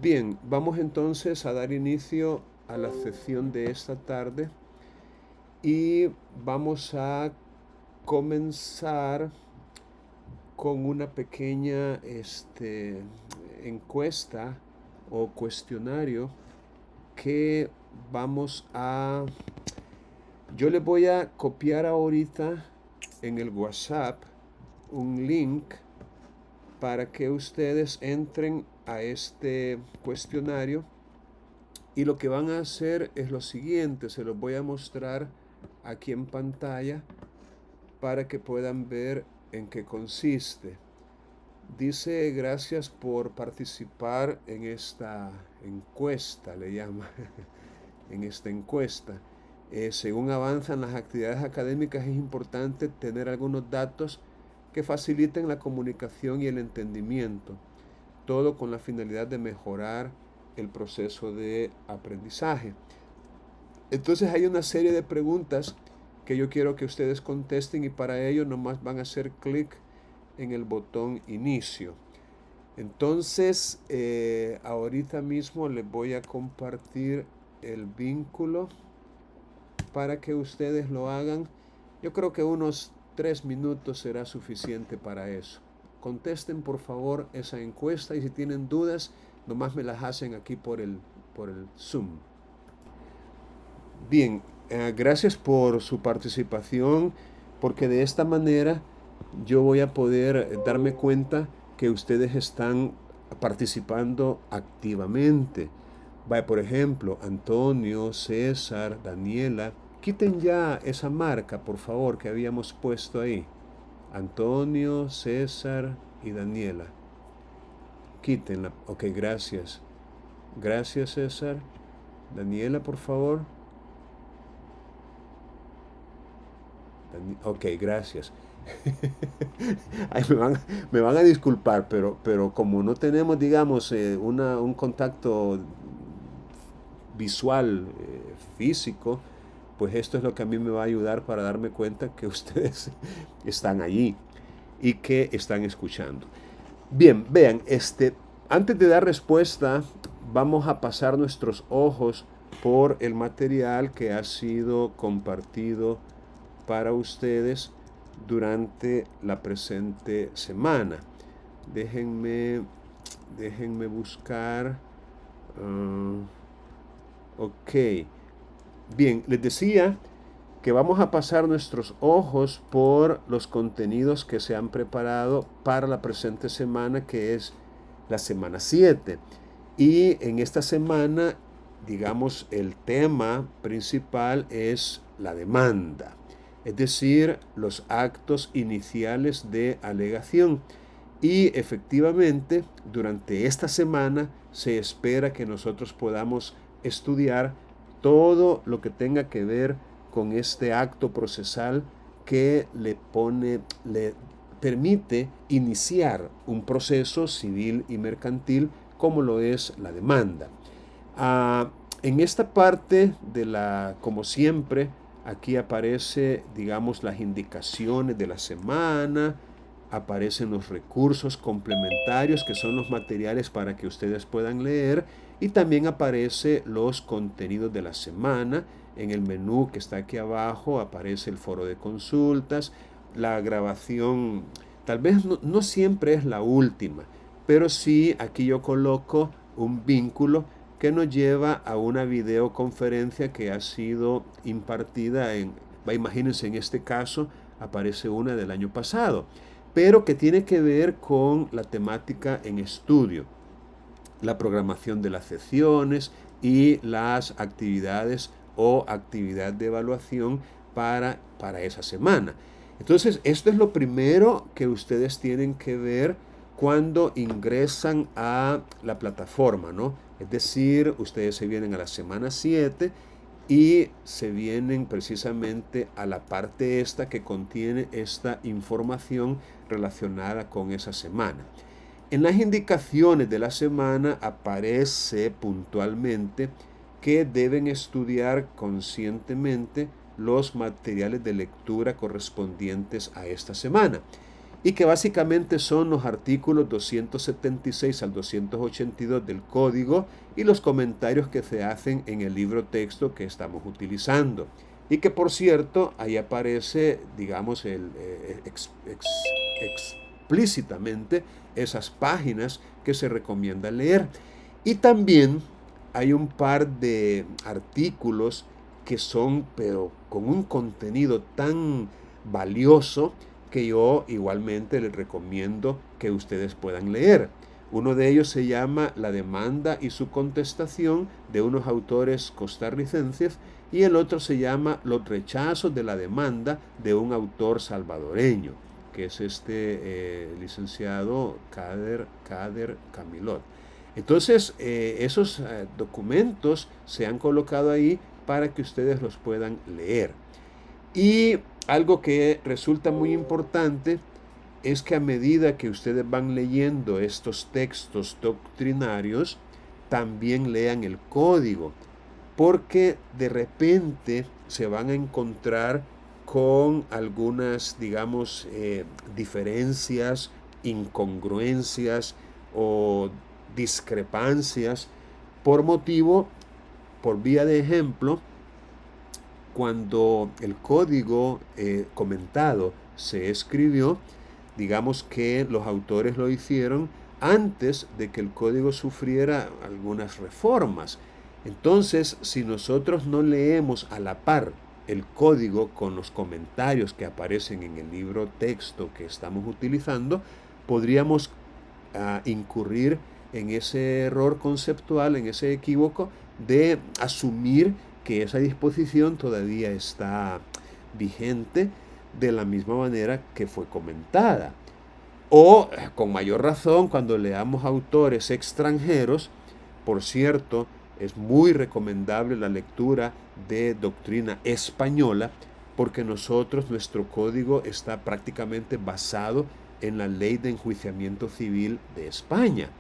Bien, vamos entonces a dar inicio a la sesión de esta tarde y vamos a comenzar con una pequeña encuesta o cuestionario que vamos a... Yo le voy a copiar ahorita en el WhatsApp un link para que ustedes entren a este cuestionario. Y lo que van a hacer es lo siguiente, se los voy a mostrar aquí en pantalla para que puedan ver en qué consiste. Dice, gracias por participar en esta encuesta, le llama, en esta encuesta. Según avanzan las actividades académicas, es importante tener algunos datos que faciliten la comunicación y el entendimiento, todo con la finalidad de mejorar el proceso de aprendizaje. Entonces hay una serie de preguntas que yo quiero que ustedes contesten y para ello nomás van a hacer clic en el botón inicio. Entonces, ahorita mismo les voy a compartir el vínculo para que ustedes lo hagan. Yo creo que unos 3 minutos será suficiente para eso. Contesten por favor esa encuesta y si tienen dudas, nomás me las hacen aquí por el Zoom. Bien, gracias por su participación, porque de esta manera yo voy a poder darme cuenta que ustedes están participando activamente. Vaya, por ejemplo, Antonio, César, Daniela, quiten ya esa marca, por favor, que habíamos puesto ahí. Antonio, César y Daniela. Quítenla. Ok, gracias. Gracias, César. Daniela, por favor. Ok, gracias. Ay, me van a disculpar, pero como no tenemos, digamos, un contacto visual, físico, pues esto es lo que a mí me va a ayudar para darme cuenta que ustedes están allí y que están escuchando. Bien, vean, antes de dar respuesta, vamos a pasar nuestros ojos por el material que ha sido compartido para ustedes durante la presente semana. Déjenme, déjenme buscar. Ok. Bien, les decía que vamos a pasar nuestros ojos por los contenidos que se han preparado para la presente semana, que es la semana 7. Y en esta semana, digamos, el tema principal es la demanda, es decir, los actos iniciales de alegación. Y efectivamente, durante esta semana se espera que nosotros podamos estudiar todo lo que tenga que ver con este acto procesal que le permite iniciar un proceso civil y mercantil como lo es la demanda. En esta parte como siempre, aquí aparece, digamos, las indicaciones de la semana, aparecen los recursos complementarios que son los materiales para que ustedes puedan leer y también aparece los contenidos de la semana. En el menú que está aquí abajo aparece el foro de consultas, la grabación, tal vez no siempre es la última, pero sí aquí yo coloco un vínculo que nos lleva a una videoconferencia que ha sido impartida imagínense, en este caso aparece una del año pasado, pero que tiene que ver con la temática en estudio, la programación de las sesiones las actividades o actividad de evaluación para esa semana. Entonces, esto es lo primero que ustedes tienen que ver cuando ingresan a la plataforma, ¿no? Es decir, ustedes se vienen a la semana 7 y se vienen precisamente a la parte esta que contiene esta información relacionada con esa semana. En las indicaciones de la semana aparece puntualmente que deben estudiar conscientemente los materiales de lectura correspondientes a esta semana. y que básicamente son los artículos 276 al 282 del código y los comentarios que se hacen en el libro texto que estamos utilizando. Y que por cierto, ahí aparece, digamos, explícitamente esas páginas que se recomienda leer. Y también hay un par de artículos que son, pero con un contenido tan valioso, que yo igualmente les recomiendo que ustedes puedan leer. Uno de ellos se llama La demanda y su contestación, de unos autores costarricenses, y el otro se llama Los rechazos de la demanda, de un autor salvadoreño, que es este licenciado Kader Camilot. Entonces, esos documentos se han colocado ahí para que ustedes los puedan leer. Y algo que resulta muy importante es que a medida que ustedes van leyendo estos textos doctrinarios, también lean el código, porque de repente se van a encontrar con algunas, digamos, diferencias, incongruencias o discrepancias por vía de ejemplo, cuando el código comentado se escribió, digamos que los autores lo hicieron antes de que el código sufriera algunas reformas. Entonces, si nosotros no leemos a la par el código con los comentarios que aparecen en el libro texto que estamos utilizando, podríamos incurrir en ese error conceptual, en ese equívoco de asumir que esa disposición todavía está vigente de la misma manera que fue comentada. O, con mayor razón, cuando leamos autores extranjeros. Por cierto, es muy recomendable la lectura de doctrina española, porque nuestro código está prácticamente basado en la ley de enjuiciamiento civil de España.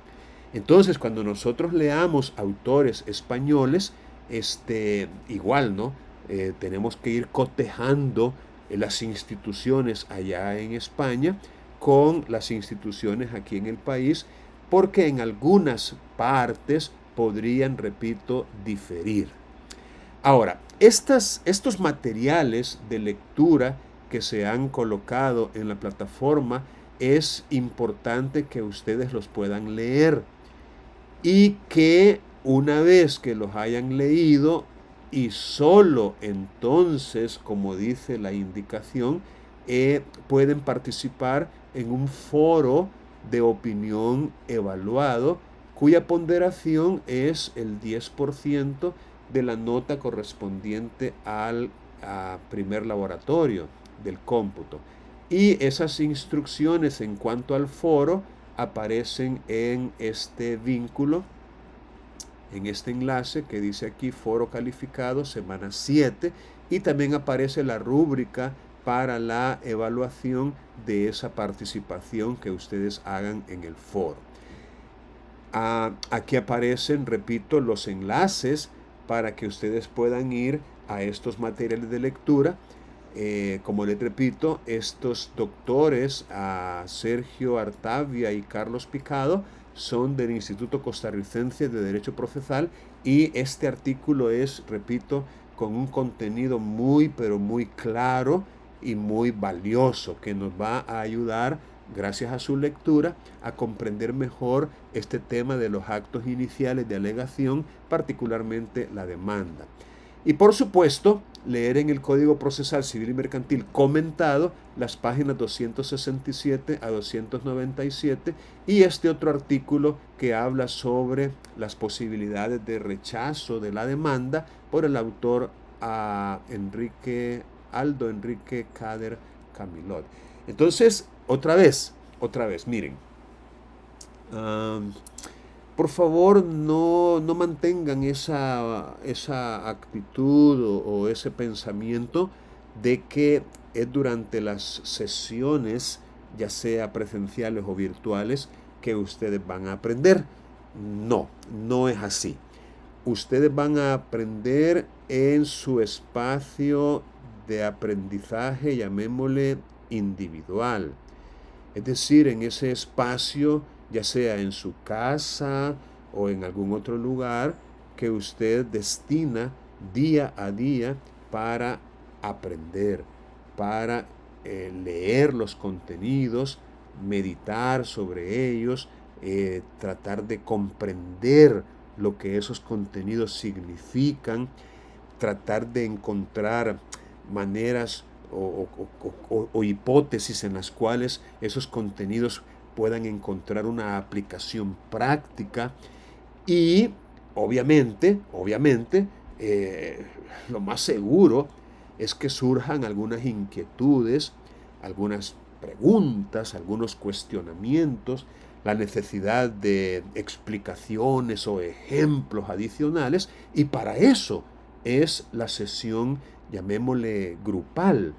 Entonces, cuando nosotros leamos autores españoles, igual, ¿no? Tenemos que ir cotejando las instituciones allá en España con las instituciones aquí en el país, porque en algunas partes podrían, repito, diferir. Ahora, estos materiales de lectura que se han colocado en la plataforma, es importante que ustedes los puedan leer y que una vez que los hayan leído, y solo entonces, como dice la indicación, pueden participar en un foro de opinión evaluado, cuya ponderación es el 10% de la nota correspondiente al primer laboratorio del cómputo. Y esas instrucciones en cuanto al foro aparecen en este vínculo, en este enlace que dice aquí foro calificado semana 7, y también aparece la rúbrica para la evaluación de esa participación que ustedes hagan en el foro. Aquí aparecen, repito, los enlaces para que ustedes puedan ir a estos materiales de lectura. Como les repito, estos doctores, Sergio Artavia y Carlos Picado, son del Instituto Costarricense de Derecho Procesal, y este artículo es, repito, con un contenido muy, pero muy claro y muy valioso, que nos va a ayudar, gracias a su lectura, a comprender mejor este tema de los actos iniciales de alegación, particularmente la demanda. Y por supuesto, leer en el Código Procesal Civil y Mercantil comentado las páginas 267 a 297 y este otro artículo que habla sobre las posibilidades de rechazo de la demanda por el autor Aldo Enrique Kader Camilot. Entonces, otra vez, miren. Por favor, no mantengan esa actitud o ese pensamiento de que es durante las sesiones, ya sea presenciales o virtuales, que ustedes van a aprender. No es así. Ustedes van a aprender en su espacio de aprendizaje, llamémosle individual. Es decir, en ese espacio, ya sea en su casa o en algún otro lugar, que usted destina día a día para aprender, para leer los contenidos, meditar sobre ellos, tratar de comprender lo que esos contenidos significan, tratar de encontrar maneras o hipótesis en las cuales esos contenidos puedan encontrar una aplicación práctica y obviamente, lo más seguro es que surjan algunas inquietudes, algunas preguntas, algunos cuestionamientos, la necesidad de explicaciones o ejemplos adicionales, y para eso es la sesión, llamémosle grupal,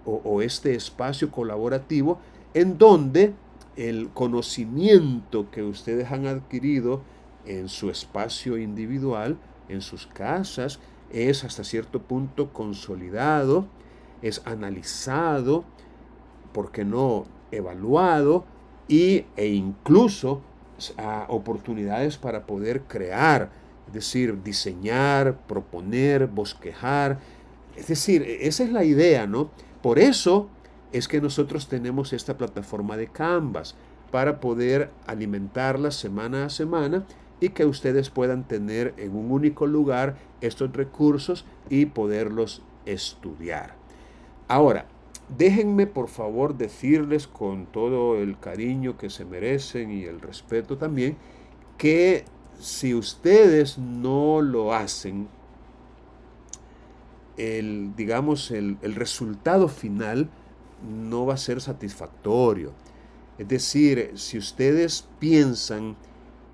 o este espacio colaborativo en donde el conocimiento que ustedes han adquirido en su espacio individual, en sus casas, es hasta cierto punto consolidado, es analizado, ¿por qué no evaluado? E incluso oportunidades para poder crear, es decir, diseñar, proponer, bosquejar. Es decir, esa es la idea, ¿no? Por eso es que nosotros tenemos esta plataforma de Canvas para poder alimentarla semana a semana y que ustedes puedan tener en un único lugar estos recursos y poderlos estudiar. Ahora, déjenme por favor decirles con todo el cariño que se merecen y el respeto también, que si ustedes no lo hacen, digamos, el resultado final no va a ser satisfactorio. Es decir, si ustedes piensan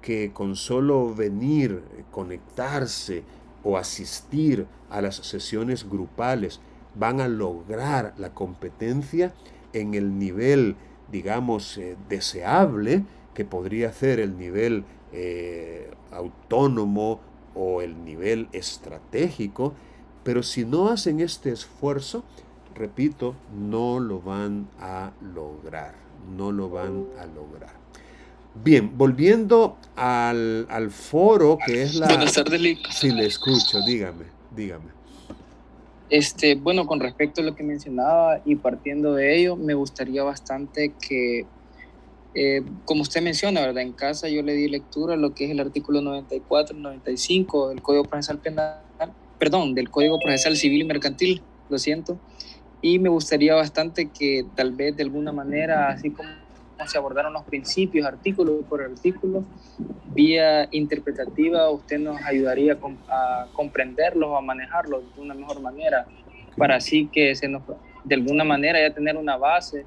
que con solo venir, conectarse o asistir a las sesiones grupales van a lograr la competencia en el nivel, digamos, deseable, que podría ser el nivel autónomo o el nivel estratégico, pero si no hacen este esfuerzo, repito, no lo van a lograr, no lo van a lograr. Bien, volviendo al foro, que es la... Buenas tardes, Lick. Sí, le escucho, dígame. Bueno, con respecto a lo que mencionaba y partiendo de ello, me gustaría bastante que, como usted menciona, ¿verdad? En casa yo le di lectura a lo que es el artículo 94 y 95 del Código Procesal Penal, perdón, del Código Procesal Civil y Mercantil, lo siento, y me gustaría bastante que tal vez de alguna manera, así como se abordaron los principios artículo por artículo, vía interpretativa usted nos ayudaría a comprenderlos o a manejarlos de una mejor manera, para así que se nos, de alguna manera ya tener una base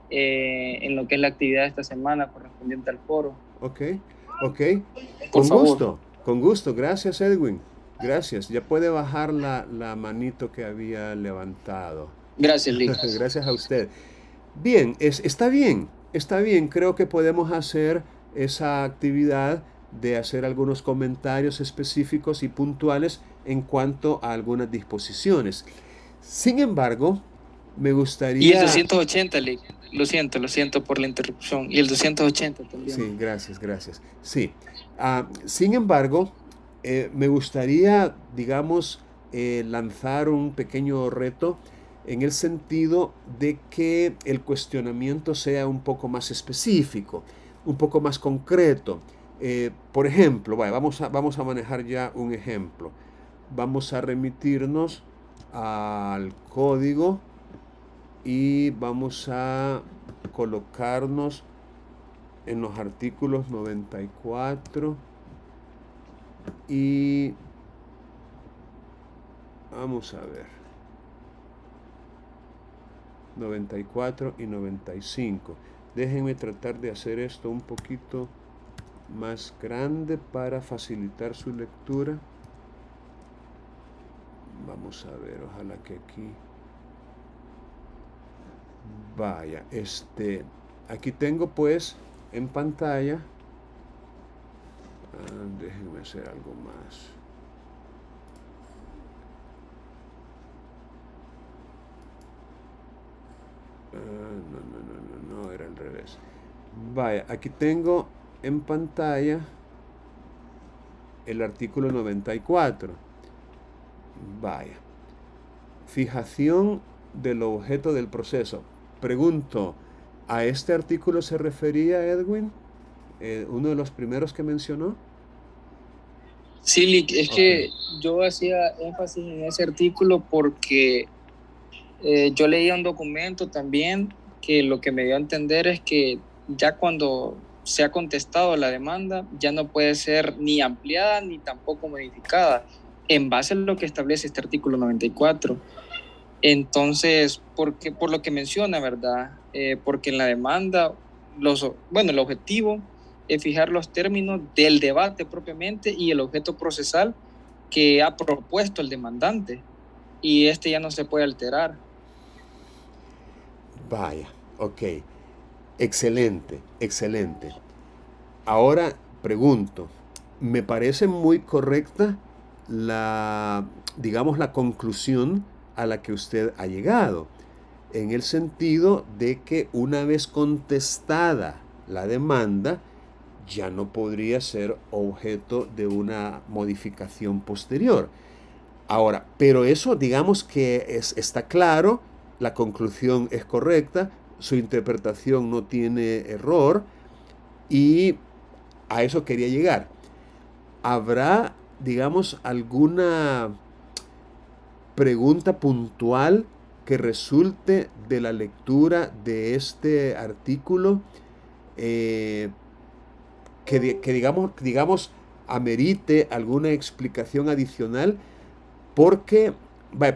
en lo que es la actividad de esta semana correspondiente al foro. Ok, Por favor. Con gusto, gracias Edwin, gracias. Ya puede bajar la manito que había levantado. Gracias, Lick. Gracias a usted. Bien, está bien, creo que podemos hacer esa actividad de hacer algunos comentarios específicos y puntuales en cuanto a algunas disposiciones. Sin embargo, me Y el gustaría... 280, Lick. Lo siento por la interrupción. Y el 280 también. Sí, gracias. Sí. Sin embargo, me gustaría, digamos, lanzar un pequeño reto en el sentido de que el cuestionamiento sea un poco más específico, un poco más concreto. Por ejemplo, vamos a manejar ya un ejemplo. Vamos a remitirnos al código y vamos a colocarnos en los artículos 94 y vamos a ver 94 y 95. Déjenme tratar de hacer esto un poquito más grande para facilitar su lectura. Vamos a ver, ojalá que aquí vaya. Aquí tengo pues en pantalla. Déjenme hacer algo más. No, era al revés. Vaya, aquí tengo en pantalla el artículo 94. Vaya. Fijación del objeto del proceso. Pregunto, ¿a este artículo se refería Edwin? ¿Uno de los primeros que mencionó? Sí, Lick, es Ok. que yo hacía énfasis en ese artículo porque yo leía un documento también que lo que me dio a entender es que ya cuando se ha contestado la demanda, ya no puede ser ni ampliada ni tampoco modificada en base a lo que establece este artículo 94. Entonces, por lo que menciona, ¿verdad? Porque en la demanda, bueno, el objetivo es fijar los términos del debate propiamente y el objeto procesal que ha propuesto el demandante. Y este ya no se puede alterar. Vaya, ok. Excelente, excelente. Ahora pregunto, me parece muy correcta digamos, la conclusión a la que usted ha llegado, en el sentido de que una vez contestada la demanda, ya no podría ser objeto de una modificación posterior. Ahora, pero eso digamos que está claro, la conclusión es correcta, su interpretación no tiene error y a eso quería llegar. ¿Habrá, digamos, alguna pregunta puntual que resulte de la lectura de este artículo eh, digamos, amerite alguna explicación adicional? Porque,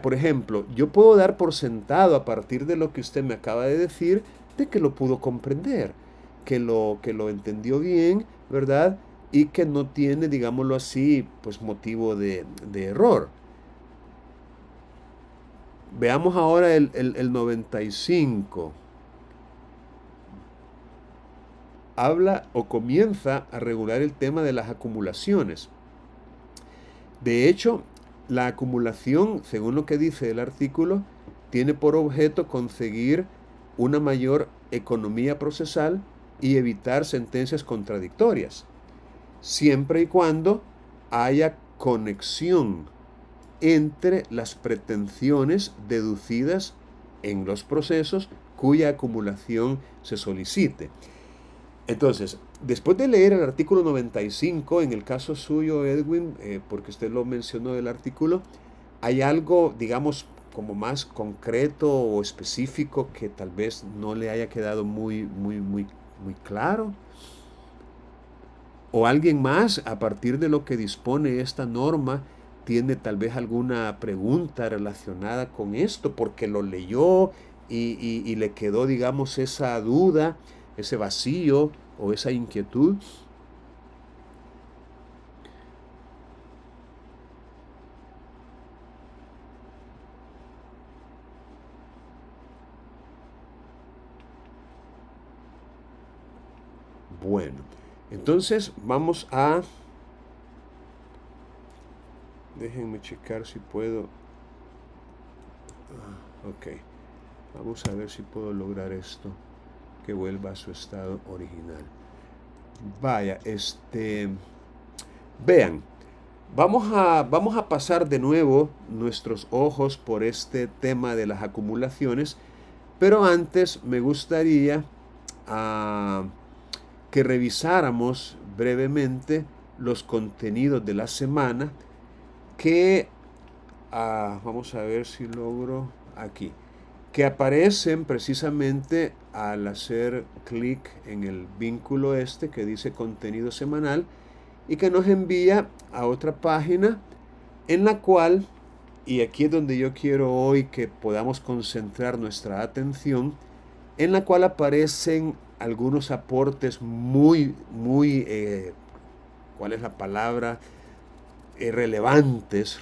por ejemplo, yo puedo dar por sentado a partir de lo que usted me acaba de decir, de que lo pudo comprender, que lo entendió bien, ¿verdad? Y que no tiene, digámoslo así, pues motivo de error. Veamos ahora el 95. Habla o comienza a regular el tema de las acumulaciones. De hecho, la acumulación, según lo que dice el artículo, tiene por objeto conseguir una mayor economía procesal y evitar sentencias contradictorias, siempre y cuando haya conexión entre las pretensiones deducidas en los procesos cuya acumulación se solicite. Entonces, después de leer el artículo 95, en el caso suyo, Edwin, porque usted lo mencionó del artículo, ¿hay algo, digamos, como más concreto o específico que tal vez no le haya quedado muy claro? ¿O alguien más, a partir de lo que dispone esta norma, tiene tal vez alguna pregunta relacionada con esto, porque lo leyó y le quedó, digamos, esa duda, ese vacío o esa inquietud? Bueno, entonces vamos a... Déjenme checar si puedo... Ok, vamos a ver si puedo lograr esto, que vuelva a su estado original. Vaya, vean, vamos a pasar de nuevo nuestros ojos por este tema de las acumulaciones, pero antes me gustaría ah, que revisáramos brevemente los contenidos de la semana que, vamos a ver si logro aquí, que aparecen precisamente al hacer clic en el vínculo este que dice contenido semanal y que nos envía a otra página en la cual, y aquí es donde yo quiero hoy que podamos concentrar nuestra atención, en la cual aparecen algunos aportes ¿cuál es la palabra? Relevantes,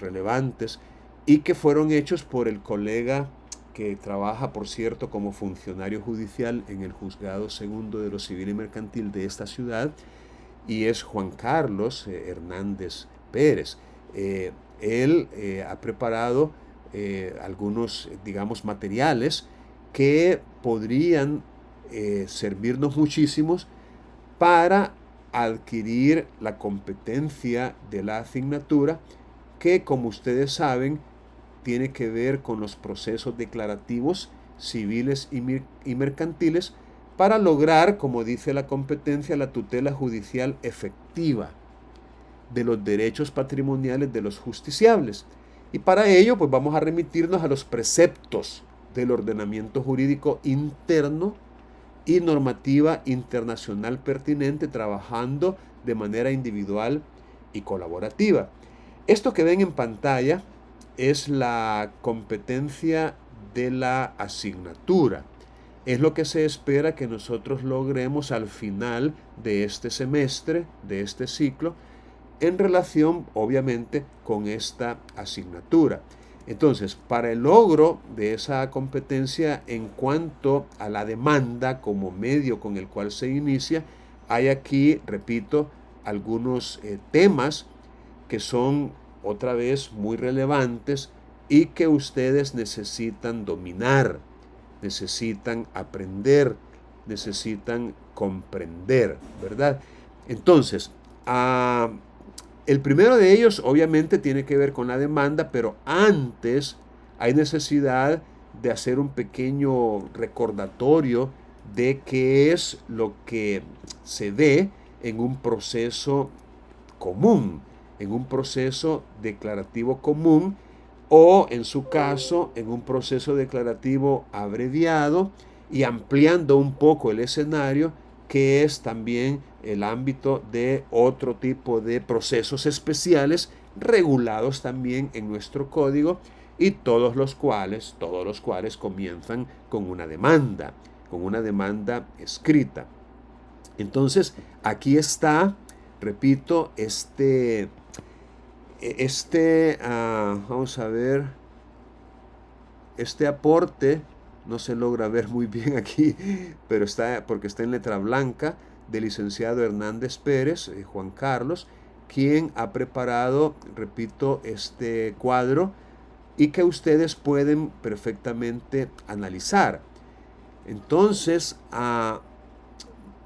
y que fueron hechos por el colega que trabaja, por cierto, como funcionario judicial en el Juzgado Segundo de lo Civil y Mercantil de esta ciudad, y es Juan Carlos Hernández Pérez. Él ha preparado algunos, digamos, materiales que podrían servirnos muchísimos para adquirir la competencia de la asignatura que, como ustedes saben, tiene que ver con los procesos declarativos civiles y mercantiles para lograr, como dice la competencia, la tutela judicial efectiva de los derechos patrimoniales de los justiciables. Y para ello, pues vamos a remitirnos a los preceptos del ordenamiento jurídico interno y normativa internacional pertinente, trabajando de manera individual y colaborativa. Esto que ven en pantalla es la competencia de la asignatura. Es lo que se espera que nosotros logremos al final de este semestre, de este ciclo, en relación, obviamente, con esta asignatura. Entonces, para el logro de esa competencia en cuanto a la demanda como medio con el cual se inicia, hay aquí, repito, algunos temas que son otra vez muy relevantes y que ustedes necesitan dominar, necesitan aprender, necesitan comprender, ¿verdad? Entonces, el primero de ellos obviamente tiene que ver con la demanda, pero antes hay necesidad de hacer un pequeño recordatorio de qué es lo que se ve en un proceso común, en un proceso declarativo común o, en su caso, en un proceso declarativo abreviado y ampliando un poco el escenario, que es también el ámbito de otro tipo de procesos especiales regulados también en nuestro código y todos los cuales comienzan con una demanda escrita. Entonces, aquí está, repito, vamos a ver, este aporte no se logra ver muy bien aquí, pero está porque está en letra blanca, del licenciado Hernández Pérez, Juan Carlos, quien ha preparado, repito, este cuadro y que ustedes pueden perfectamente analizar. Entonces,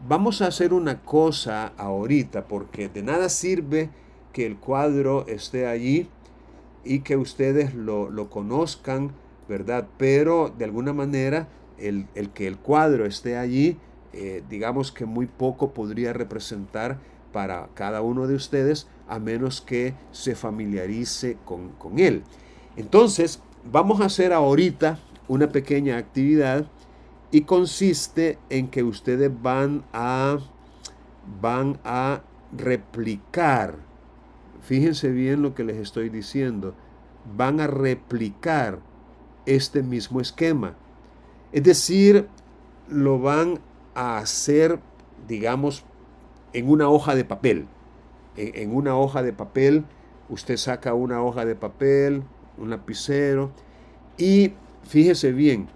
vamos a hacer una cosa ahorita, porque de nada sirve que el cuadro esté allí y que ustedes lo conozcan, ¿verdad? Pero de alguna manera el que el cuadro esté allí, digamos que muy poco podría representar para cada uno de ustedes, a menos que se familiarice con él. Entonces, vamos a hacer ahorita una pequeña actividad y consiste en que ustedes van a replicar. Fíjense bien lo que les estoy diciendo. Van a replicar este mismo esquema. Es decir, lo van a hacer, digamos, en una hoja de papel. En una hoja de papel, usted saca una hoja de papel, un lapicero, y fíjese bien,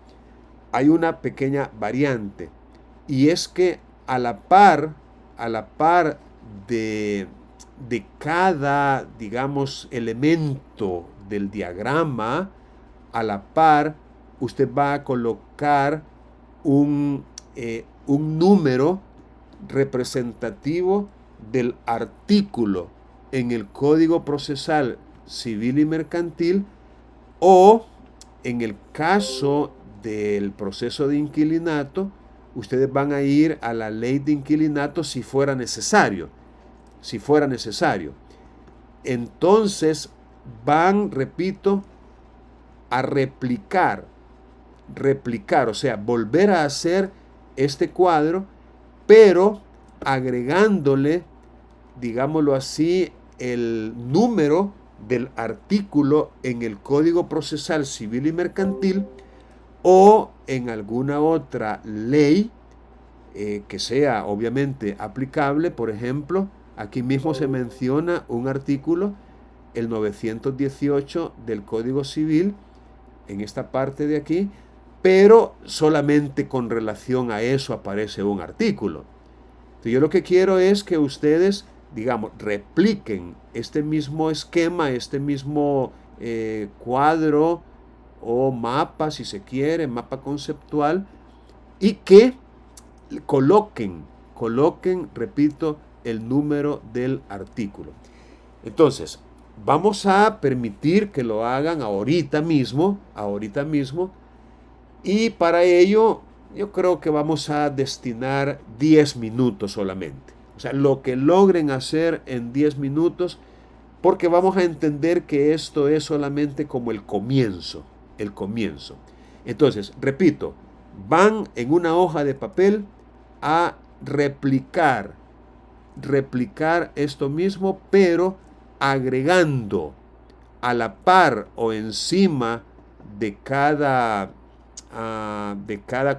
hay una pequeña variante, y es que a la par de cada, digamos, elemento del diagrama, a la par, usted va a colocar un número representativo del artículo en el Código Procesal Civil y Mercantil, o en el caso del proceso de inquilinato, ustedes van a ir a la ley de inquilinato si fuera necesario. Si fuera necesario. Entonces van, repito, a replicar, o sea, volver a hacer este cuadro, pero agregándole, digámoslo así, el número del artículo en el Código Procesal Civil y Mercantil o en alguna otra ley que sea obviamente aplicable. Por ejemplo, aquí mismo se menciona un artículo, el 918 del Código Civil, en esta parte de aquí, pero solamente con relación a eso aparece un artículo. Entonces, yo lo que quiero es que ustedes, digamos, repliquen este mismo esquema, este mismo cuadro o mapa, si se quiere, mapa conceptual, y que coloquen, repito, el número del artículo. Entonces, vamos a permitir que lo hagan ahorita mismo, y para ello yo creo que vamos a destinar 10 minutos solamente. O sea, lo que logren hacer en 10 minutos, porque vamos a entender que esto es solamente como el comienzo, el comienzo. Entonces, repito, van en una hoja de papel a replicar esto mismo, pero agregando a la par o encima de cada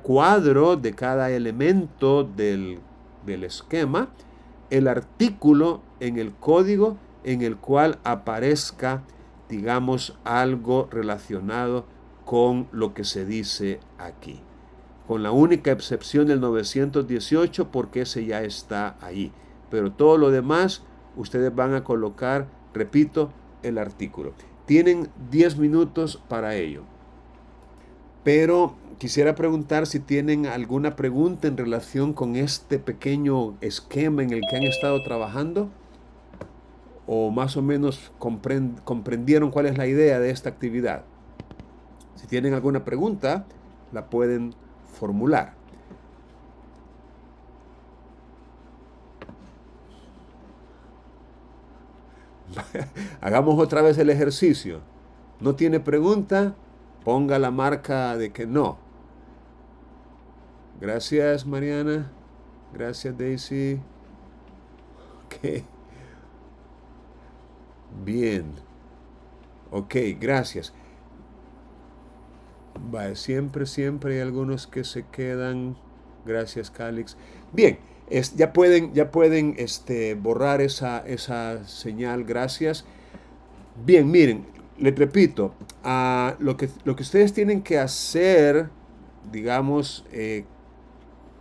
cuadro, de cada elemento del esquema, el artículo en el código en el cual aparezca, digamos, algo relacionado con lo que se dice aquí. Con la única excepción del 918, porque ese ya está ahí. Pero todo lo demás, ustedes van a colocar, repito, el artículo. Tienen 10 minutos para ello. Pero quisiera preguntar si tienen alguna pregunta en relación con este pequeño esquema en el que han estado trabajando, o más o menos comprendieron cuál es la idea de esta actividad. Si tienen alguna pregunta, la pueden formular. Hagamos otra vez el ejercicio. ¿No tiene pregunta? Ponga la marca de que no. Gracias, Mariana. Gracias, Daisy. Ok. Bien. Ok, gracias. Vale, siempre hay algunos que se quedan. Gracias, Calix. Bien, ya pueden borrar esa señal. Gracias. Bien, miren, les repito, lo que ustedes tienen que hacer, digamos,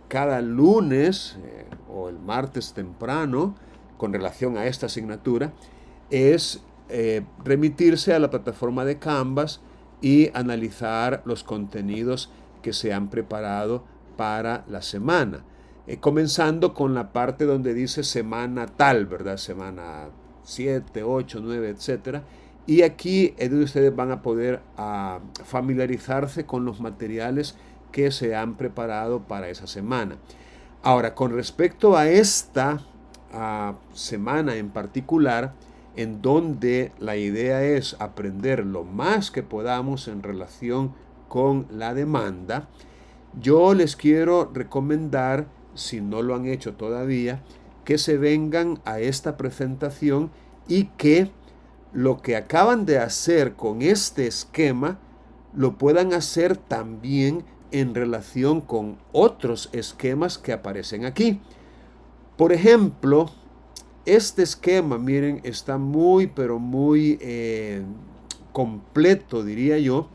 cada lunes o el martes temprano, con relación a esta asignatura, es remitirse a la plataforma de Canvas y analizar los contenidos que se han preparado para la semana. Comenzando con la parte donde dice semana tal, ¿verdad? Semana 7, 8, 9, etc. Y aquí ustedes van a poder familiarizarse con los materiales que se han preparado para esa semana. Ahora, con respecto a esta semana en particular, en donde la idea es aprender lo más que podamos en relación con la demanda, yo les quiero recomendar, si no lo han hecho todavía, que se vengan a esta presentación y que lo que acaban de hacer con este esquema lo puedan hacer también en relación con otros esquemas que aparecen aquí. Por ejemplo, este esquema, miren, está muy, pero muy completo, diría yo,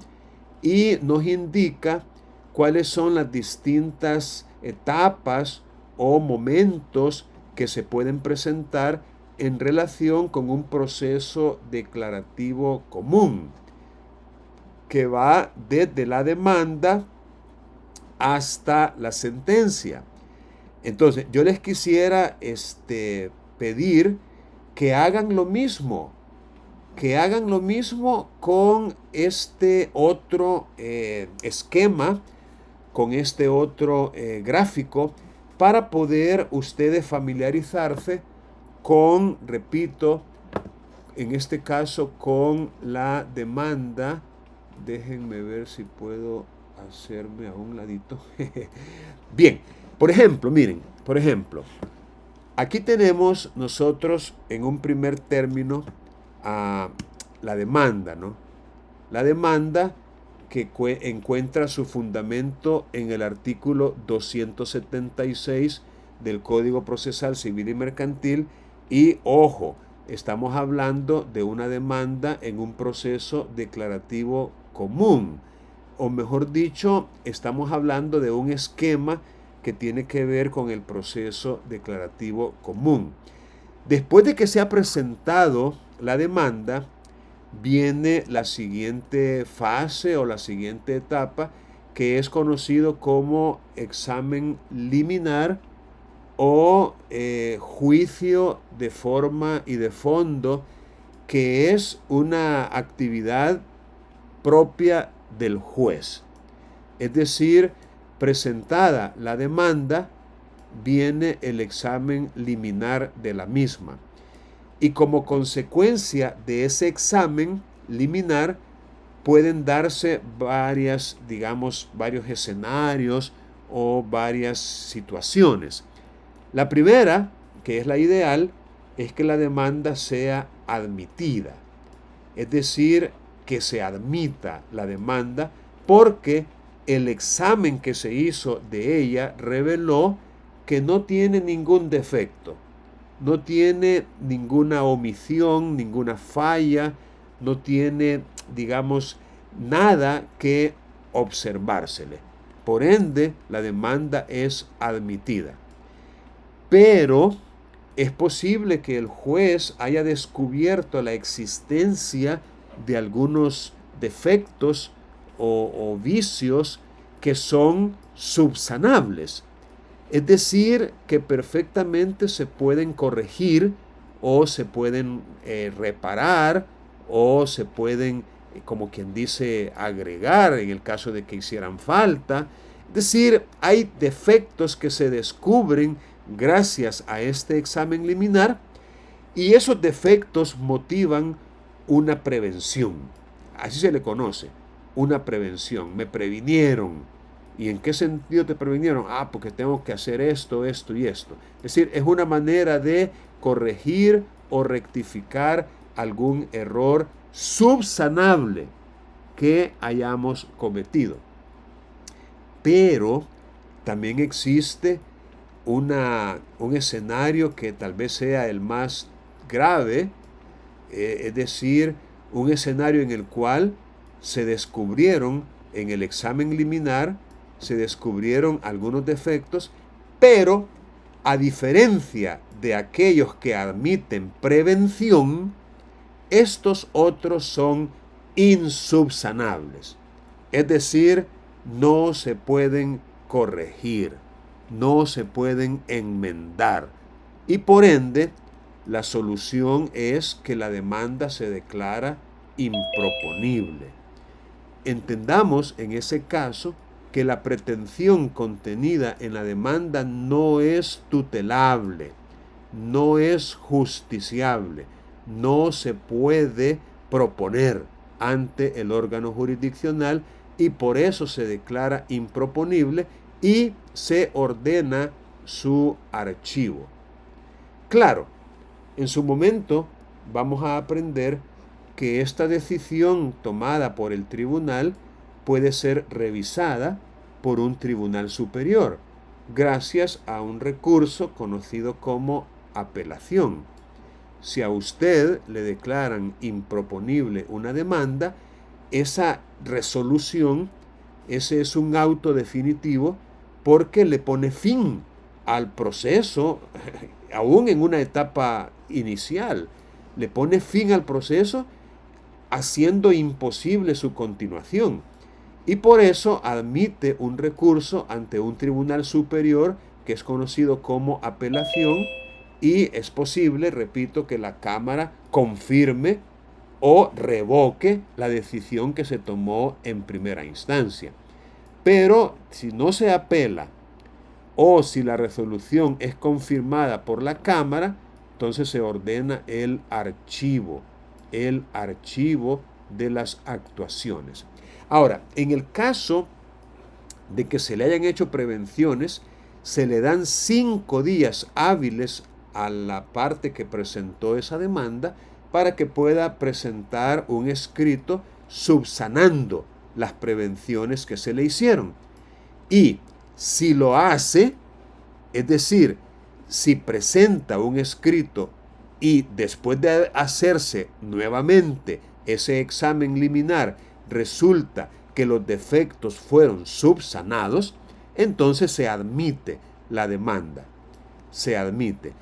y nos indica cuáles son las distintas etapas o momentos que se pueden presentar en relación con un proceso declarativo común, que va desde la demanda hasta la sentencia. Entonces, yo les quisiera pedir que hagan lo mismo, con este otro esquema, con este otro gráfico, para poder ustedes familiarizarse con, repito, en este caso con la demanda. Déjenme ver si puedo hacerme a un ladito. Bien, por ejemplo, miren, aquí tenemos nosotros en un primer término la demanda, ¿no? La demanda que encuentra su fundamento en el artículo 276 del Código Procesal Civil y Mercantil, y ojo, estamos hablando de una demanda en un proceso declarativo común, o mejor dicho, estamos hablando de un esquema que tiene que ver con el proceso declarativo común. Después de que se ha presentado la demanda, viene la siguiente fase o la siguiente etapa, que es conocido como examen liminar o juicio de forma y de fondo, que es una actividad propia del juez. Es decir, presentada la demanda, viene el examen liminar de la misma. Y como consecuencia de ese examen liminar, pueden darse varios escenarios o varias situaciones. La primera, que es la ideal, es que la demanda sea admitida. Es decir, que se admita la demanda porque el examen que se hizo de ella reveló que no tiene ningún defecto, no tiene ninguna omisión, ninguna falla, no tiene, nada que observársele. Por ende, la demanda es admitida. Pero es posible que el juez haya descubierto la existencia de algunos defectos o vicios que son subsanables. Es decir, que perfectamente se pueden corregir o se pueden reparar o se pueden, como quien dice, agregar en el caso de que hicieran falta. Es decir, hay defectos que se descubren gracias a este examen liminar y esos defectos motivan una prevención. Así se le conoce, una prevención. Me previnieron. ¿Y en qué sentido te previnieron? Porque tengo que hacer esto, esto y esto. Es decir, es una manera de corregir o rectificar algún error subsanable que hayamos cometido. Pero también existe un escenario que tal vez sea el más grave, es decir, un escenario en el cual se descubrieron en el examen liminar, se descubrieron algunos defectos, pero a diferencia de aquellos que admiten prevención, estos otros son insubsanables. Es decir, no se pueden corregir, no se pueden enmendar. Y por ende, la solución es que la demanda se declara improponible. Entendamos en ese caso que la pretensión contenida en la demanda no es tutelable, no es justiciable, no se puede proponer ante el órgano jurisdiccional y por eso se declara improponible y se ordena su archivo. Claro, en su momento vamos a aprender que esta decisión tomada por el tribunal puede ser revisada por un tribunal superior, gracias a un recurso conocido como apelación. Si a usted le declaran improponible una demanda, esa resolución, ese es un auto definitivo porque le pone fin al proceso, aún en una etapa inicial, le pone fin al proceso haciendo imposible su continuación. Y por eso admite un recurso ante un tribunal superior que es conocido como apelación y es posible, repito, que la Cámara confirme o revoque la decisión que se tomó en primera instancia. Pero si no se apela o si la resolución es confirmada por la Cámara, entonces se ordena el archivo de las actuaciones. Ahora, en el caso de que se le hayan hecho prevenciones, se le dan 5 días hábiles a la parte que presentó esa demanda para que pueda presentar un escrito subsanando las prevenciones que se le hicieron. Y si lo hace, es decir, si presenta un escrito y después de hacerse nuevamente ese examen liminar resulta que los defectos fueron subsanados, entonces se admite la demanda. Se admite.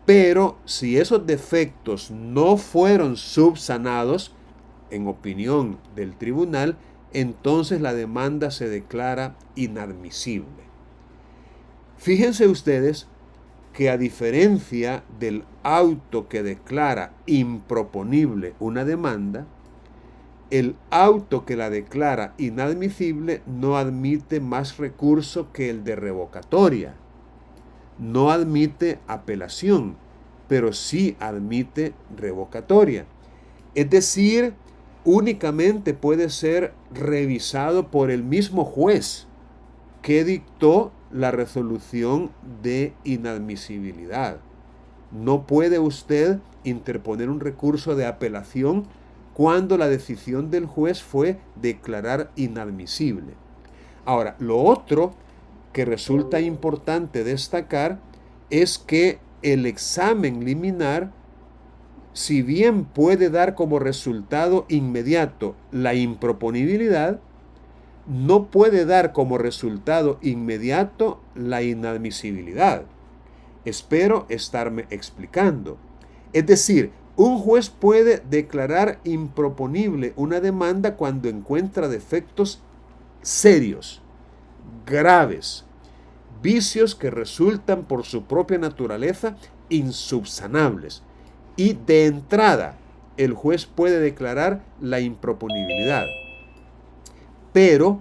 Pero si esos defectos no fueron subsanados, en opinión del tribunal, entonces la demanda se declara inadmisible. Fíjense ustedes que a diferencia del auto que declara improponible una demanda, el auto que la declara inadmisible no admite más recurso que el de revocatoria. No admite apelación, pero sí admite revocatoria. Es decir, únicamente puede ser revisado por el mismo juez que dictó la resolución de inadmisibilidad. No puede usted interponer un recurso de apelación cuando la decisión del juez fue declarar inadmisible. Ahora, lo otro que resulta importante destacar es que el examen liminar, si bien puede dar como resultado inmediato la improponibilidad, no puede dar como resultado inmediato la inadmisibilidad. Espero estarme explicando. Es decir, un juez puede declarar improponible una demanda cuando encuentra defectos serios, graves, vicios que resultan por su propia naturaleza insubsanables. Y de entrada, el juez puede declarar la improponibilidad. Pero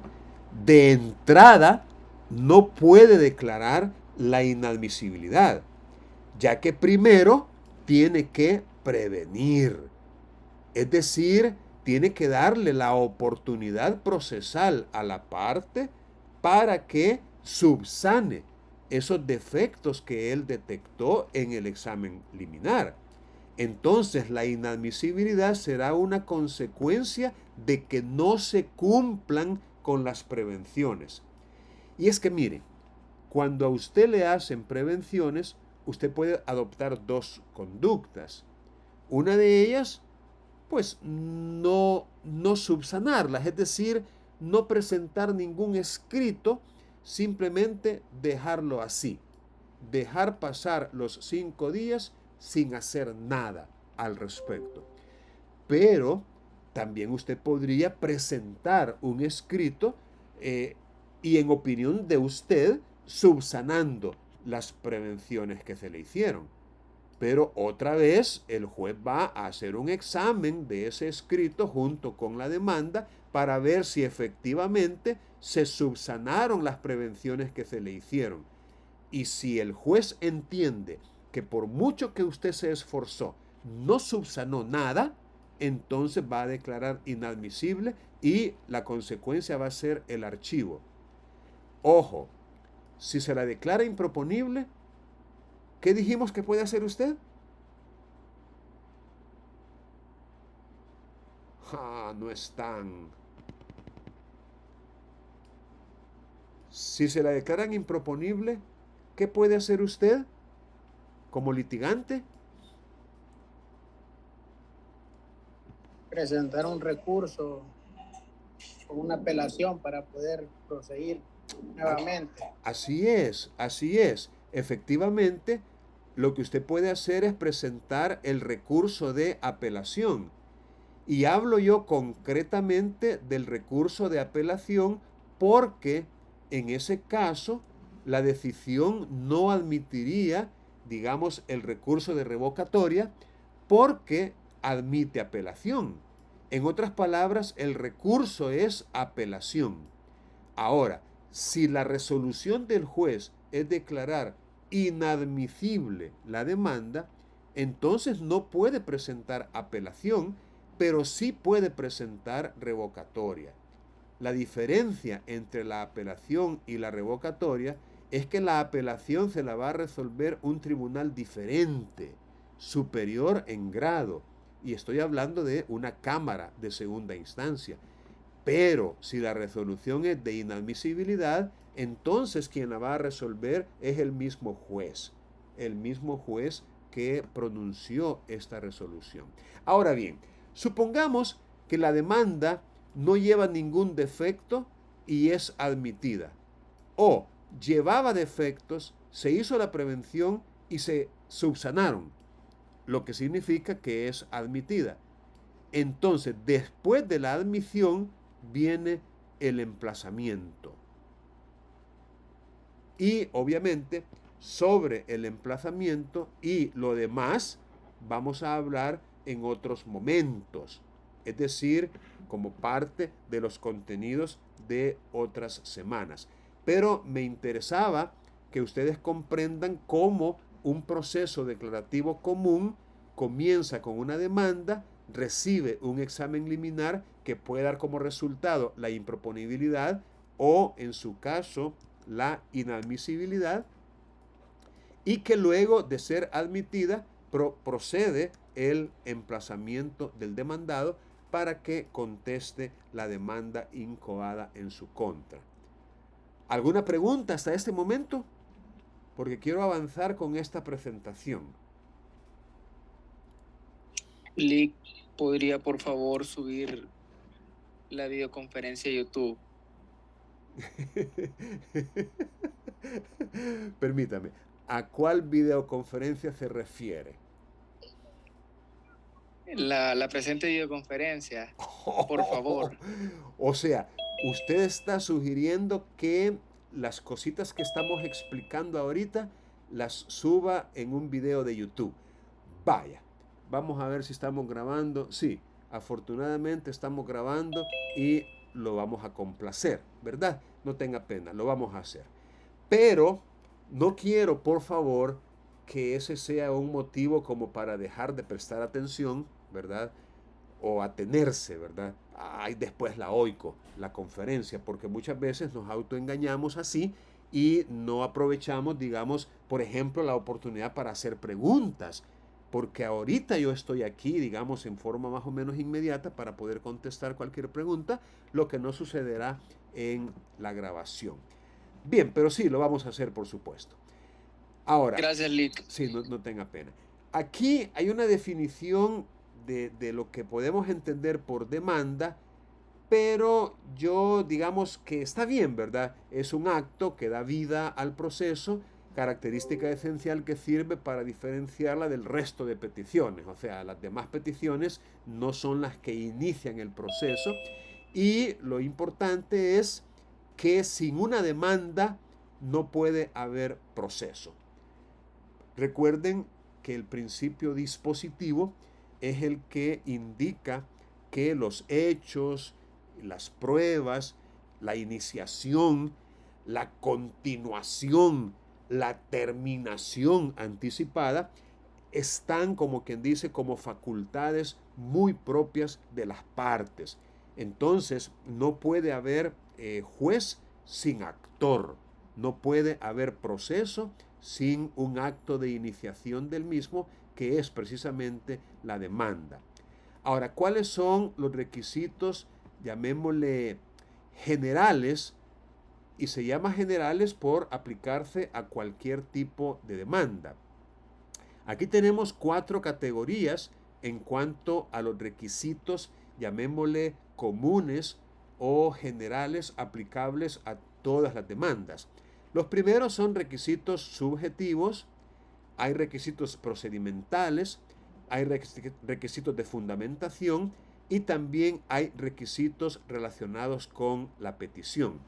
de entrada no puede declarar la inadmisibilidad, ya que primero tiene que prevenir. Es decir, tiene que darle la oportunidad procesal a la parte para que subsane esos defectos que él detectó en el examen liminar. Entonces la inadmisibilidad será una consecuencia de que no se cumplan con las prevenciones. Y es que mire, cuando a usted le hacen prevenciones, usted puede adoptar dos conductas. Una de ellas, pues no subsanarlas, es decir, no presentar ningún escrito, simplemente dejarlo así. Dejar pasar los 5 días sin hacer nada al respecto. Pero también usted podría presentar un escrito y en opinión de usted subsanando las prevenciones que se le hicieron. Pero otra vez el juez va a hacer un examen de ese escrito junto con la demanda para ver si efectivamente se subsanaron las prevenciones que se le hicieron. Y si el juez entiende que por mucho que usted se esforzó, no subsanó nada, entonces va a declarar inadmisible y la consecuencia va a ser el archivo. Ojo, si se la declara improponible, ¿qué dijimos que puede hacer usted? No están. Si se la declaran improponible, ¿qué puede hacer usted como litigante? Presentar un recurso o una apelación para poder proseguir nuevamente. Así es, así es. Efectivamente, lo que usted puede hacer es presentar el recurso de apelación. Y hablo yo concretamente del recurso de apelación porque en ese caso la decisión no admitiría, digamos, el recurso de revocatoria porque admite apelación. En otras palabras, el recurso es apelación. Ahora, si la resolución del juez es declarar inadmisible la demanda, entonces no puede presentar apelación, pero sí puede presentar revocatoria. La diferencia entre la apelación y la revocatoria es que la apelación se la va a resolver un tribunal diferente, superior en grado, y estoy hablando de una cámara de segunda instancia. Pero si la resolución es de inadmisibilidad, entonces quien la va a resolver es el mismo juez que pronunció esta resolución. Ahora bien, supongamos que la demanda no lleva ningún defecto y es admitida. O llevaba defectos, se hizo la prevención y se subsanaron, lo que significa que es admitida. Entonces, después de la admisión viene el emplazamiento. Y obviamente, sobre el emplazamiento y lo demás, vamos a hablar en otros momentos. Es decir, como parte de los contenidos de otras semanas. Pero me interesaba que ustedes comprendan cómo un proceso declarativo común comienza con una demanda, recibe un examen liminar que puede dar como resultado la improponibilidad o, en su caso, la inadmisibilidad, y que luego de ser admitida procede el emplazamiento del demandado para que conteste la demanda incoada en su contra. ¿Alguna pregunta hasta este momento? Porque quiero avanzar con esta presentación. Lick, ¿podría por favor subir la videoconferencia a YouTube? Permítame, ¿a cuál videoconferencia se refiere? La presente videoconferencia, por favor. O sea, usted está sugiriendo que las cositas que estamos explicando ahorita las suba en un video de YouTube. Vaya, vamos a ver si estamos grabando. Sí, afortunadamente estamos grabando y lo vamos a complacer, ¿verdad? No tenga pena, lo vamos a hacer. Pero no quiero, por favor, que ese sea un motivo como para dejar de prestar atención, ¿verdad? O atenerse, ¿verdad? Ay, después la oico, la conferencia, porque muchas veces nos autoengañamos así y no aprovechamos, digamos, por ejemplo, la oportunidad para hacer preguntas, porque ahorita yo estoy aquí, digamos, en forma más o menos inmediata para poder contestar cualquier pregunta, lo que no sucederá en la grabación. Bien, pero sí, lo vamos a hacer, por supuesto. Ahora, gracias, Lick. Sí, no tenga pena. Aquí hay una definición de lo que podemos entender por demanda, pero yo digamos que está bien, ¿verdad? Es un acto que da vida al proceso, característica esencial que sirve para diferenciarla del resto de peticiones. O sea, las demás peticiones no son las que inician el proceso, y lo importante es que sin una demanda no puede haber proceso. Recuerden que el principio dispositivo es el que indica que los hechos, las pruebas, la iniciación, la continuación, la terminación anticipada están, como quien dice, como facultades muy propias de las partes. Entonces, no puede haber juez sin actor, no puede haber proceso sin un acto de iniciación del mismo, que es precisamente la demanda. Ahora, ¿cuáles son los requisitos, llamémosle generales? Y se llama generales por aplicarse a cualquier tipo de demanda. Aquí tenemos 4 categorías en cuanto a los requisitos, llamémosle comunes o generales aplicables a todas las demandas. Los primeros son requisitos subjetivos, hay requisitos procedimentales, hay requisitos de fundamentación y también hay requisitos relacionados con la petición.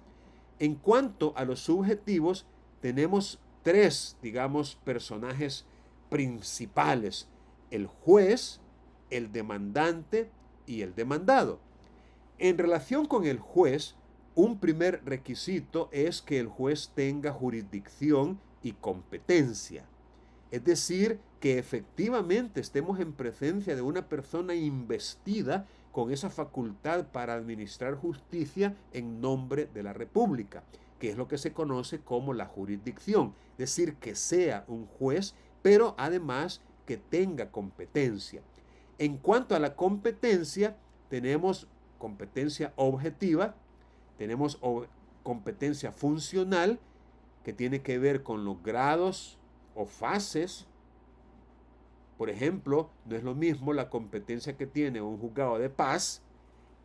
En cuanto a los subjetivos, tenemos 3, digamos, personajes principales: el juez, el demandante y el demandado. En relación con el juez, un primer requisito es que el juez tenga jurisdicción y competencia. Es decir, que efectivamente estemos en presencia de una persona investida con esa facultad para administrar justicia en nombre de la República, que es lo que se conoce como la jurisdicción. Es decir, que sea un juez, pero además que tenga competencia. En cuanto a la competencia, tenemos competencia objetiva, tenemos competencia funcional, que tiene que ver con los grados o fases. Por ejemplo, no es lo mismo la competencia que tiene un juzgado de paz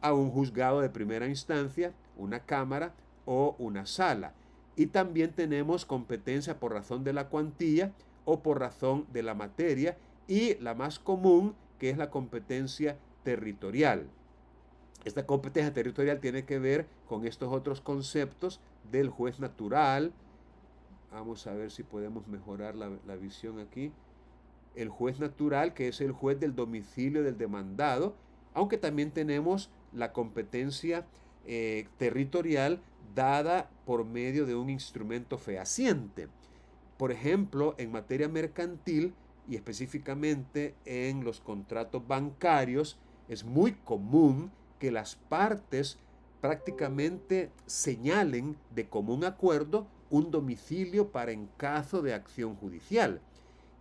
a un juzgado de primera instancia, una cámara o una sala. Y también tenemos competencia por razón de la cuantía o por razón de la materia, y la más común, que es la competencia territorial. Esta competencia territorial tiene que ver con estos otros conceptos del juez natural. Vamos a ver si podemos mejorar la visión aquí. El juez natural, que es el juez del domicilio del demandado, aunque también tenemos la competencia territorial dada por medio de un instrumento fehaciente. Por ejemplo, en materia mercantil y específicamente en los contratos bancarios, es muy común que las partes prácticamente señalen de común acuerdo un domicilio para en caso de acción judicial.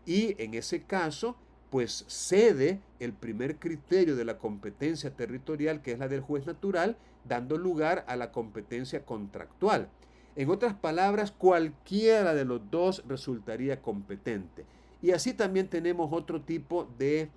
Y en ese caso, pues cede el primer criterio de la competencia territorial, que es la del juez natural, dando lugar a la competencia contractual. En otras palabras, cualquiera de los dos resultaría competente. Y así también tenemos otro tipo de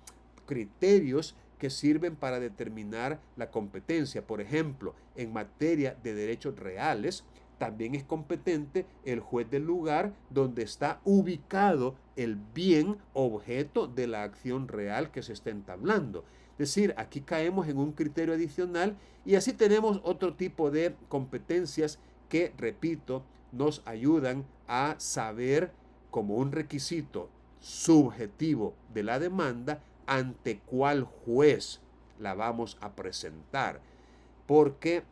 criterios que sirven para determinar la competencia. Por ejemplo, en materia de derechos reales, también es competente el juez del lugar donde está ubicado el bien objeto de la acción real que se está entablando. Es decir, aquí caemos en un criterio adicional y así tenemos otro tipo de competencias que, repito, nos ayudan a saber como un requisito subjetivo de la demanda ante cuál juez la vamos a presentar. Porque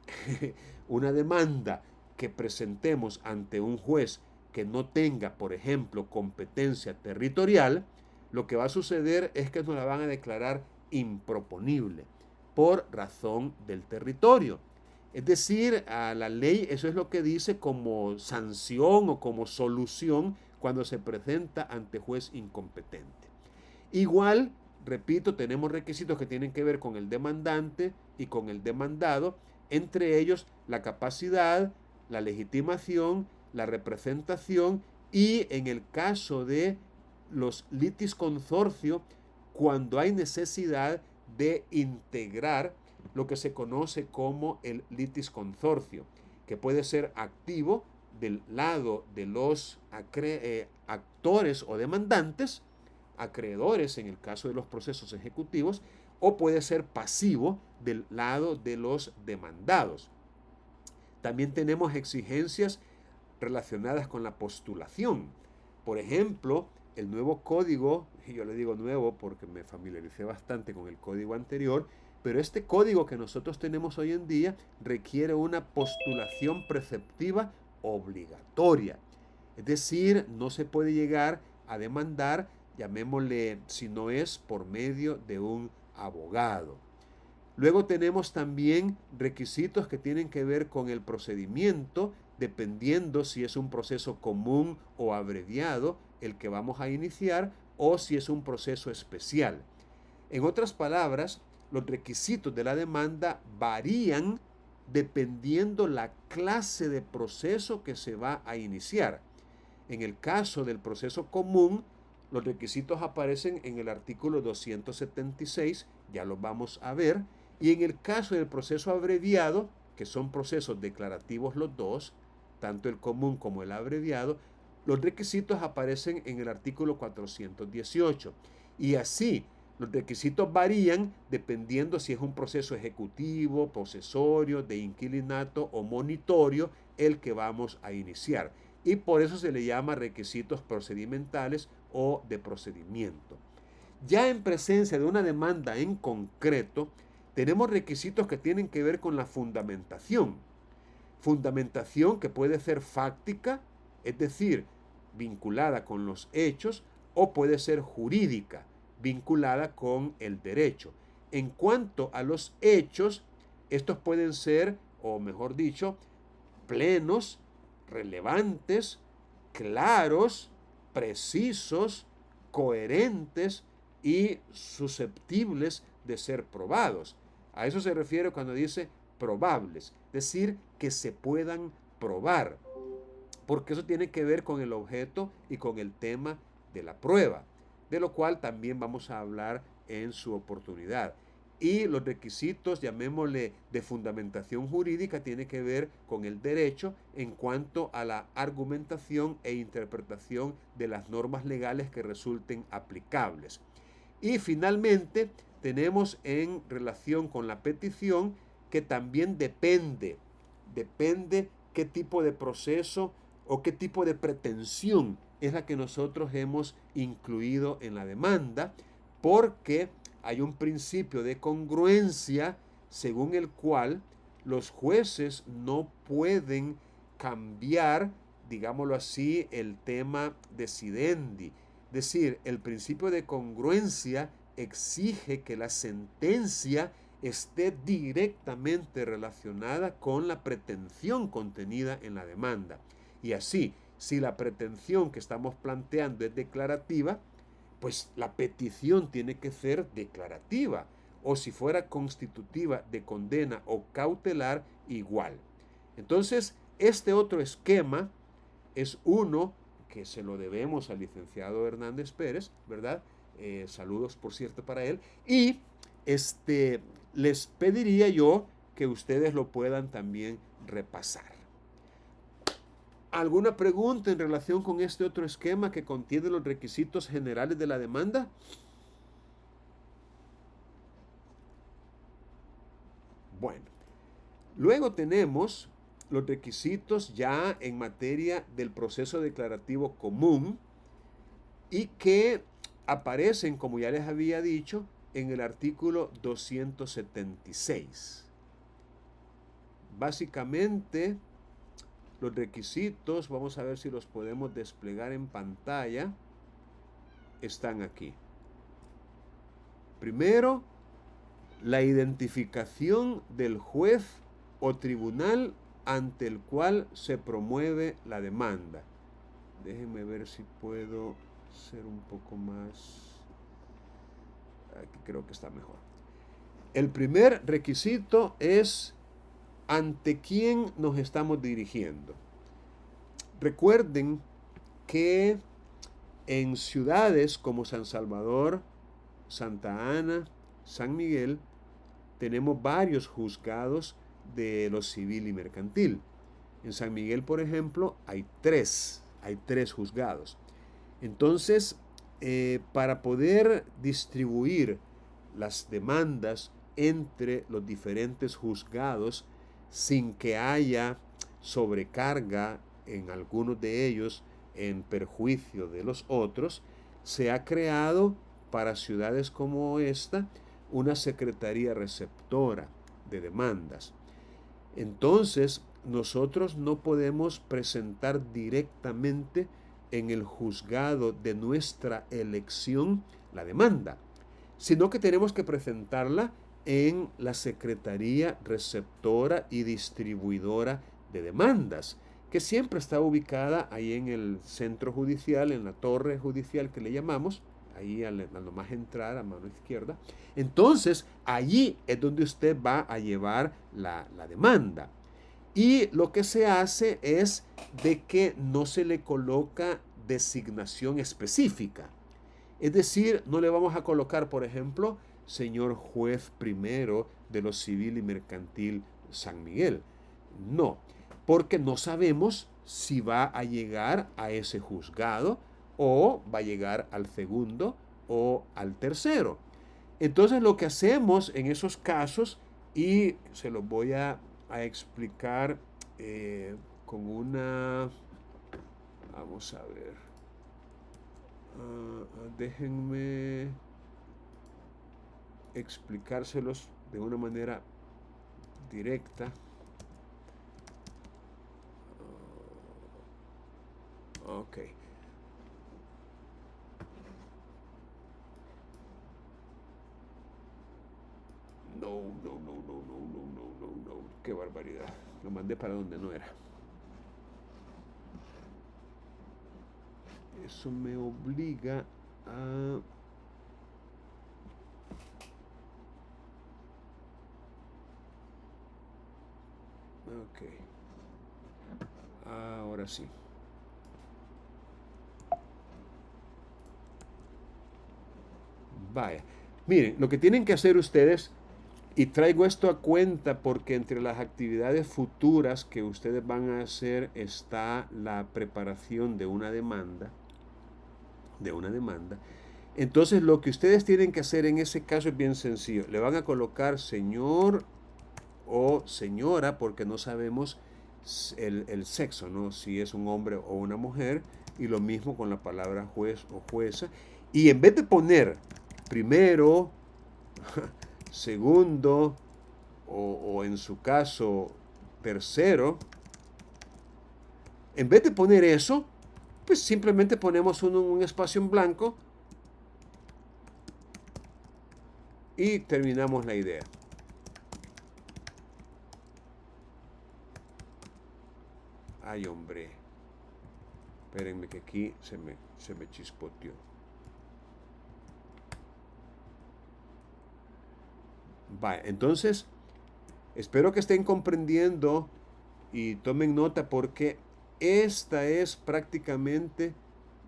una demanda que presentemos ante un juez que no tenga, por ejemplo, competencia territorial, lo que va a suceder es que nos la van a declarar improponible por razón del territorio. Es decir, a la ley eso es lo que dice como sanción o como solución cuando se presenta ante juez incompetente. Igual, repito, tenemos requisitos que tienen que ver con el demandante y con el demandado, entre ellos la capacidad, la legitimación, la representación y en el caso de los litis consorcio, cuando hay necesidad de integrar lo que se conoce como el litis consorcio, que puede ser activo del lado de los actores o demandantes, acreedores en el caso de los procesos ejecutivos, o puede ser pasivo del lado de los demandados. También tenemos exigencias relacionadas con la postulación. Por ejemplo, el nuevo código, y yo le digo nuevo porque me familiaricé bastante con el código anterior, pero este código que nosotros tenemos hoy en día requiere una postulación preceptiva obligatoria. Es decir, no se puede llegar a demandar, llamémosle, si no es por medio de un abogado. Luego tenemos también requisitos que tienen que ver con el procedimiento, dependiendo si es un proceso común o abreviado el que vamos a iniciar o si es un proceso especial. En otras palabras, los requisitos de la demanda varían dependiendo la clase de proceso que se va a iniciar. En el caso del proceso común, los requisitos aparecen en el artículo 276, ya los vamos a ver, y en el caso del proceso abreviado, que son procesos declarativos los dos, tanto el común como el abreviado, los requisitos aparecen en el artículo 418. Y así, los requisitos varían dependiendo si es un proceso ejecutivo, posesorio, de inquilinato o monitorio el que vamos a iniciar. Y por eso se le llama requisitos procedimentales o de procedimiento. Ya en presencia de una demanda en concreto, tenemos requisitos que tienen que ver con la fundamentación. Fundamentación que puede ser fáctica, es decir, vinculada con los hechos, o puede ser jurídica, vinculada con el derecho. En cuanto a los hechos, estos pueden ser, o mejor dicho, plenos, relevantes, claros, precisos, coherentes y susceptibles de ser probados. A eso se refiere cuando dice probables, es decir, que se puedan probar, porque eso tiene que ver con el objeto y con el tema de la prueba, de lo cual también vamos a hablar en su oportunidad. Y los requisitos, llamémosle de fundamentación jurídica, tiene que ver con el derecho en cuanto a la argumentación e interpretación de las normas legales que resulten aplicables. Y finalmente tenemos en relación con la petición que también depende qué tipo de proceso o qué tipo de pretensión es la que nosotros hemos incluido en la demanda, porque hay un principio de congruencia según el cual los jueces no pueden cambiar, digámoslo así, el tema decidendi. Es decir, el principio de congruencia exige que la sentencia esté directamente relacionada con la pretensión contenida en la demanda. Y así, si la pretensión que estamos planteando es declarativa, pues la petición tiene que ser declarativa. O si fuera constitutiva de condena o cautelar, igual. Entonces, este otro esquema es uno que se lo debemos al licenciado Hernández Pérez, ¿verdad? Saludos, por cierto, para él. Y les pediría yo que ustedes lo puedan también repasar. ¿Alguna pregunta en relación con este otro esquema que contiene los requisitos generales de la demanda? Bueno, luego tenemos los requisitos ya en materia del proceso declarativo común y que aparecen, como ya les había dicho, en el artículo 276. Básicamente, los requisitos, vamos a ver si los podemos desplegar en pantalla, están aquí. Primero, la identificación del juez o tribunal ante el cual se promueve la demanda. Déjenme ver si puedo ser un poco más... Aquí creo que está mejor. El primer requisito es ante quién nos estamos dirigiendo. Recuerden que en ciudades como San Salvador, Santa Ana, San Miguel, tenemos varios juzgados de lo civil y mercantil. En San Miguel, por ejemplo, hay tres juzgados. Entonces, para poder distribuir las demandas entre los diferentes juzgados sin que haya sobrecarga en algunos de ellos en perjuicio de los otros, se ha creado para ciudades como esta una secretaría receptora de demandas. Entonces, nosotros no podemos presentar directamente en el juzgado de nuestra elección la demanda, sino que tenemos que presentarla en la Secretaría Receptora y Distribuidora de Demandas, que siempre está ubicada ahí en el centro judicial, en la torre judicial que le llamamos, ahí al nomás entrar a mano izquierda. Entonces, allí es donde usted va a llevar la demanda. Y lo que se hace es de que no se le coloca designación específica. Es decir, no le vamos a colocar, por ejemplo, señor juez primero de lo civil y mercantil San Miguel. No, porque no sabemos si va a llegar a ese juzgado o va a llegar al segundo o al tercero. Entonces lo que hacemos en esos casos, y se los voy a explicar con una... Vamos a ver. Déjenme explicárselos de una manera directa. Ok. No. Qué barbaridad. Lo mandé para donde no era. Eso me obliga a... Ok. Ahora sí. Vaya. Miren, lo que tienen que hacer ustedes, y traigo esto a cuenta porque entre las actividades futuras que ustedes van a hacer está la preparación de una demanda, Entonces lo que ustedes tienen que hacer en ese caso es bien sencillo. Le van a colocar señor o señora porque no sabemos el sexo, ¿no? Si es un hombre o una mujer. Y lo mismo con la palabra juez o jueza. Y en vez de poner primero, segundo o en su caso tercero, en vez de poner eso, pues simplemente ponemos un espacio en blanco y terminamos la idea. Ay, hombre. Espérenme que aquí se me chispoteó. Vale, entonces, espero que estén comprendiendo y tomen nota porque esta es prácticamente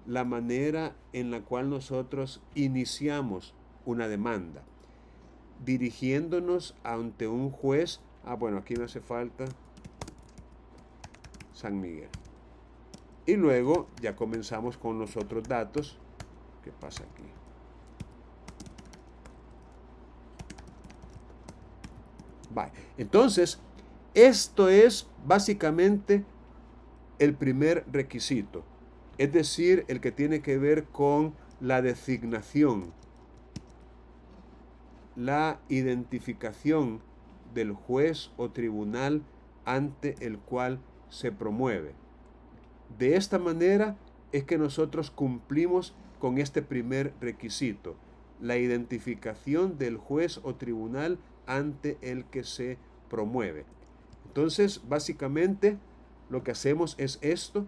la manera en la cual nosotros iniciamos una demanda, dirigiéndonos ante un juez. Bueno, aquí me hace falta San Miguel. Y luego ya comenzamos con los otros datos. ¿Qué pasa aquí? Vale. Entonces, esto es básicamente el primer requisito, es decir, el que tiene que ver con la designación, la identificación del juez o tribunal ante el cual se promueve. De esta manera es que nosotros cumplimos con este primer requisito, la identificación del juez o tribunal ante el que se promueve. Entonces, básicamente, lo que hacemos es esto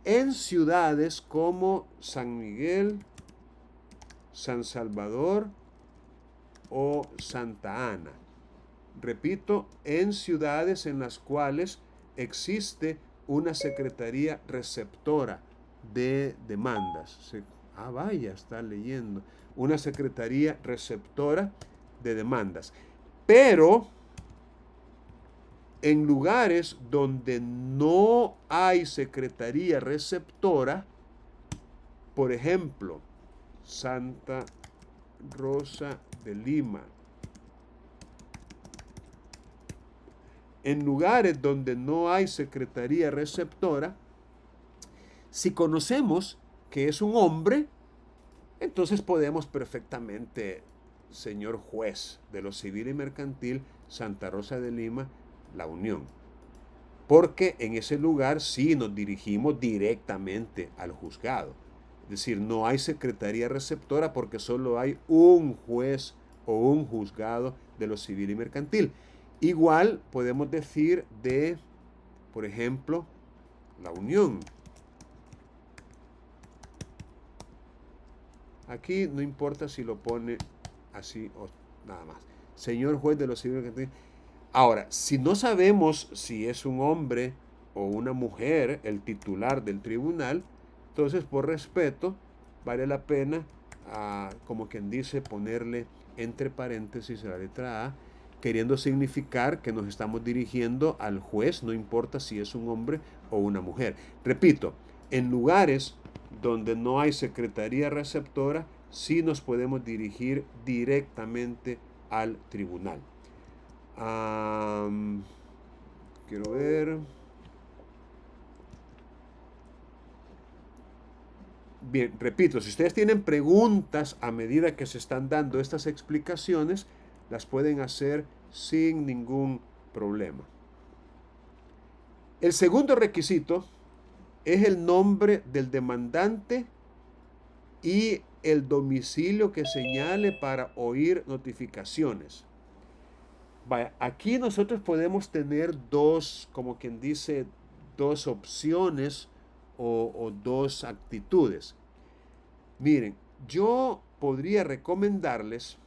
en ciudades como San Miguel, San Salvador o Santa Ana. Repito, en ciudades en las cuales existe una secretaría receptora de demandas. Vaya, está leyendo. Una secretaría receptora de demandas. Pero en lugares donde no hay secretaría receptora, por ejemplo, Santa Rosa de Lima, en lugares donde no hay secretaría receptora, si conocemos que es un hombre, entonces podemos perfectamente, señor juez de lo civil y mercantil, Santa Rosa de Lima, La Unión. Porque en ese lugar sí nos dirigimos directamente al juzgado. Es decir, no hay secretaría receptora porque solo hay un juez o un juzgado de lo civil y mercantil. Igual podemos decir de, por ejemplo, La Unión. Aquí no importa si lo pone así o nada más. Señor juez de lo civil y mercantil. Ahora, si no sabemos si es un hombre o una mujer el titular del tribunal, entonces por respeto vale la pena, como quien dice, ponerle entre paréntesis la letra A, queriendo significar que nos estamos dirigiendo al juez, no importa si es un hombre o una mujer. Repito, en lugares donde no hay secretaría receptora, sí nos podemos dirigir directamente al tribunal. Quiero ver. Bien, repito, si ustedes tienen preguntas a medida que se están dando estas explicaciones, las pueden hacer sin ningún problema. El segundo requisito es el nombre del demandante y el domicilio que señale para oír notificaciones. Vaya, aquí nosotros podemos tener dos, como quien dice, dos opciones o dos actitudes. Miren, yo podría recomendarles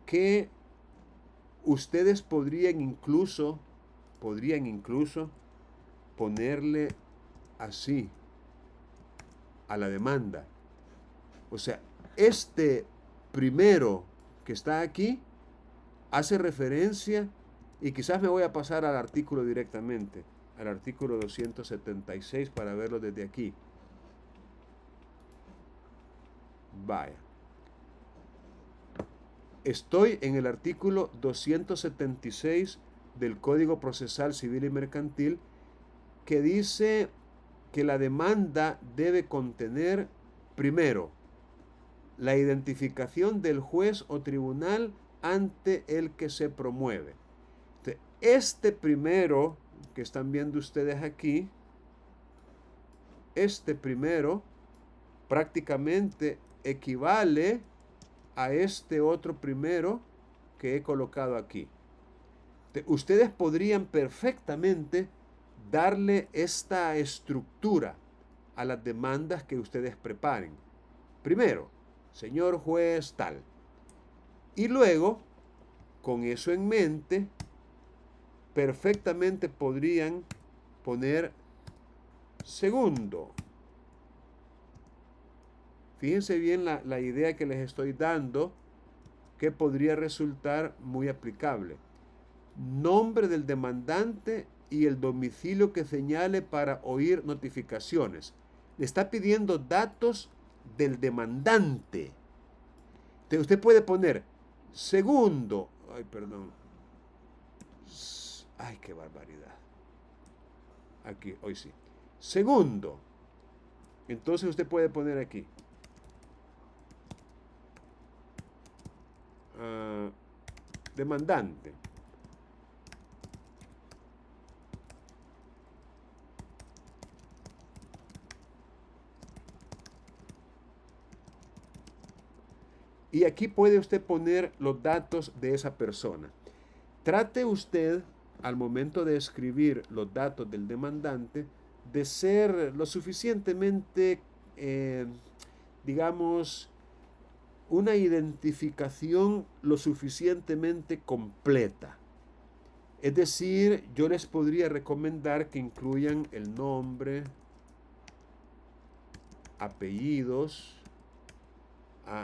que ustedes podrían incluso ponerle así a la demanda. O sea, este primero que está aquí hace referencia, y quizás me voy a pasar al artículo directamente, al artículo 276 para verlo desde aquí. Vaya. Estoy en el artículo 276 del Código Procesal Civil y Mercantil, que dice que la demanda debe contener, primero, la identificación del juez o tribunal ante el que se promueve. Este primero que están viendo ustedes aquí, este primero prácticamente equivale a este otro primero que he colocado aquí. Ustedes podrían perfectamente darle esta estructura a las demandas que ustedes preparen. Primero, señor juez tal. Y luego, con eso en mente, perfectamente podrían poner segundo. Fíjense bien la idea que les estoy dando, que podría resultar muy aplicable. Nombre del demandante y el domicilio que señale para oír notificaciones. Le está pidiendo datos del demandante. Entonces usted puede poner segundo. Ay, perdón. Ay, qué barbaridad. Aquí, hoy sí. Segundo. Entonces usted puede poner aquí. Demandante. Y aquí puede usted poner los datos de esa persona. Trate usted, al momento de escribir los datos del demandante, de ser lo suficientemente, digamos, una identificación lo suficientemente completa. Es decir, yo les podría recomendar que incluyan el nombre, apellidos,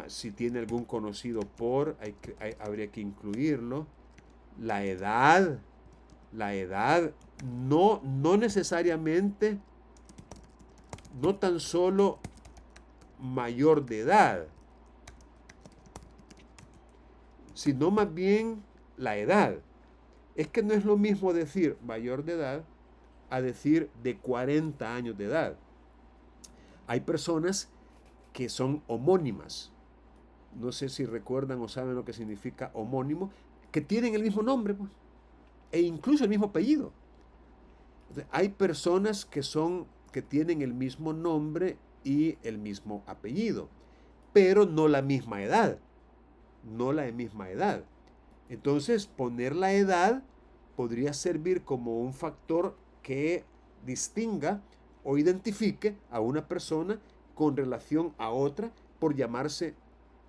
si tiene algún conocido por, habría que incluirlo. La edad, no necesariamente, no tan solo mayor de edad, sino más bien la edad. Es que no es lo mismo decir mayor de edad a decir de 40 años de edad. Hay personas que son homónimas. No sé si recuerdan o saben lo que significa homónimo, que tienen el mismo nombre, pues, e incluso el mismo apellido. Hay personas que tienen el mismo nombre y el mismo apellido, pero no la misma edad. No la misma edad. Entonces, poner la edad podría servir como un factor que distinga o identifique a una persona con relación a otra por llamarse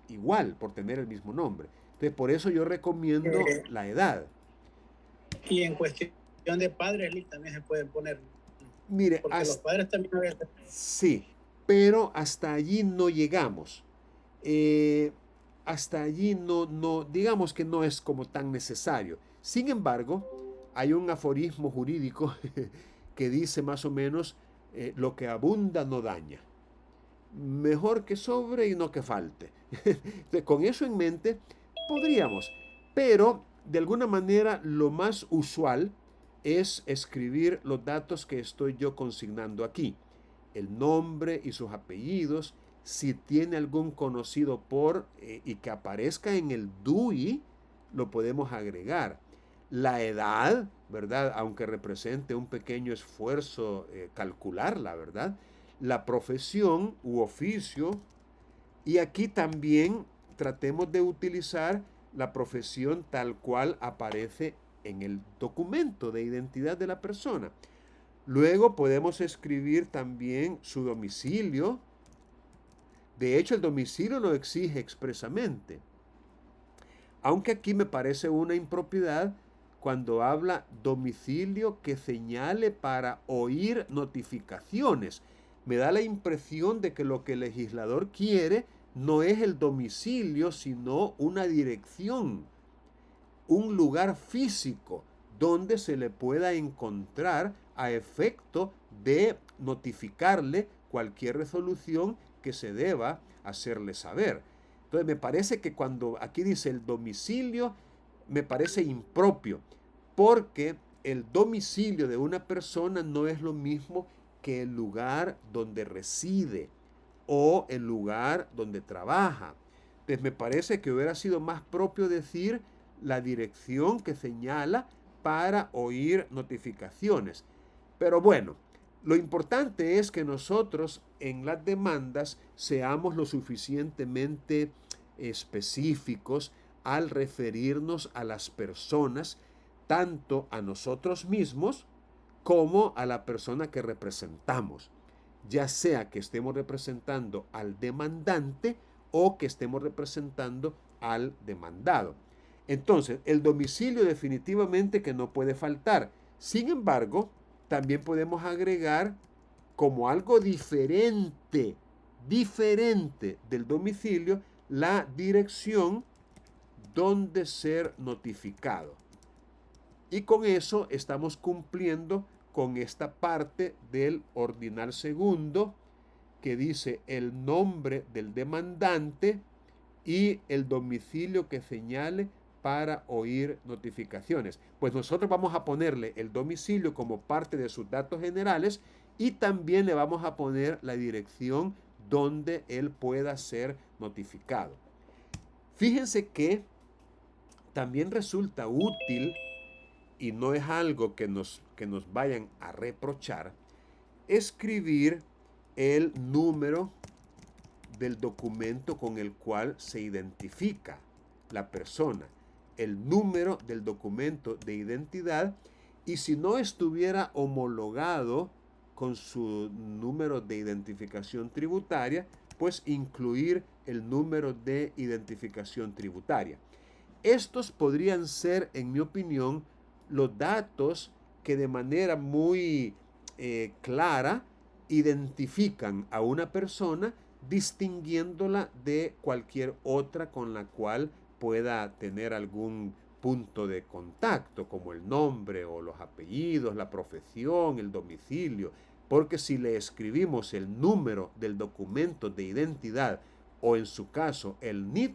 igual, por tener el mismo nombre. Entonces, por eso yo recomiendo la edad. Y en cuestión de padres, también se puede poner. Mire, porque los padres también... Sí, pero hasta allí no llegamos. Hasta allí no, digamos que no es como tan necesario. Sin embargo, hay un aforismo jurídico que dice más o menos, lo que abunda no daña. Mejor que sobre y no que falte. Entonces, con eso en mente, podríamos, pero de alguna manera lo más usual es escribir los datos que estoy yo consignando aquí. El nombre y sus apellidos, si tiene algún conocido por y que aparezca en el DUI, lo podemos agregar. La edad, ¿verdad? Aunque represente un pequeño esfuerzo calcularla, ¿verdad? La profesión u oficio. Y aquí también tratemos de utilizar la profesión tal cual aparece en el documento de identidad de la persona. Luego podemos escribir también su domicilio. De hecho, el domicilio lo exige expresamente. Aunque aquí me parece una impropiedad cuando habla domicilio que señale para oír notificaciones. Me da la impresión de que lo que el legislador quiere no es el domicilio, sino una dirección, un lugar físico donde se le pueda encontrar a efecto de notificarle cualquier resolución que se deba hacerle saber. Entonces me parece que cuando aquí dice el domicilio, me parece impropio, porque el domicilio de una persona no es lo mismo que el lugar donde reside o el lugar donde trabaja. Entonces me parece que hubiera sido más propio decir la dirección que señala para oír notificaciones. Pero bueno, lo importante es que nosotros en las demandas seamos lo suficientemente específicos al referirnos a las personas, tanto a nosotros mismos como a la persona que representamos, ya sea que estemos representando al demandante o que estemos representando al demandado. Entonces, el domicilio definitivamente que no puede faltar. Sin embargo, también podemos agregar como algo diferente del domicilio, la dirección donde ser notificado. Y con eso estamos cumpliendo con esta parte del ordinal segundo que dice el nombre del demandante y el domicilio que señale para oír notificaciones. Pues nosotros vamos a ponerle el domicilio como parte de sus datos generales y también le vamos a poner la dirección donde él pueda ser notificado. Fíjense que también resulta útil, y no es algo que nos vayan a reprochar, escribir el número del documento con el cual se identifica la persona, el número del documento de identidad, y si no estuviera homologado con su número de identificación tributaria, pues incluir el número de identificación tributaria. Estos podrían ser, en mi opinión, los datos que de manera muy clara identifican a una persona, distinguiéndola de cualquier otra con la cual pueda tener algún punto de contacto, como el nombre o los apellidos, la profesión, el domicilio. Porque si le escribimos el número del documento de identidad o en su caso el NID,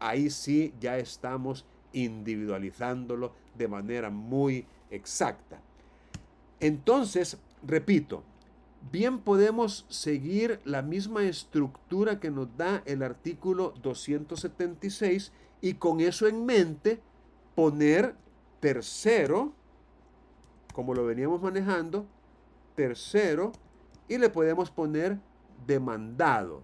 ahí sí ya estamos individualizándolo de manera muy exacta. Entonces, repito, bien podemos seguir la misma estructura que nos da el artículo 276 y con eso en mente poner tercero, como lo veníamos manejando, tercero, y le podemos poner demandado,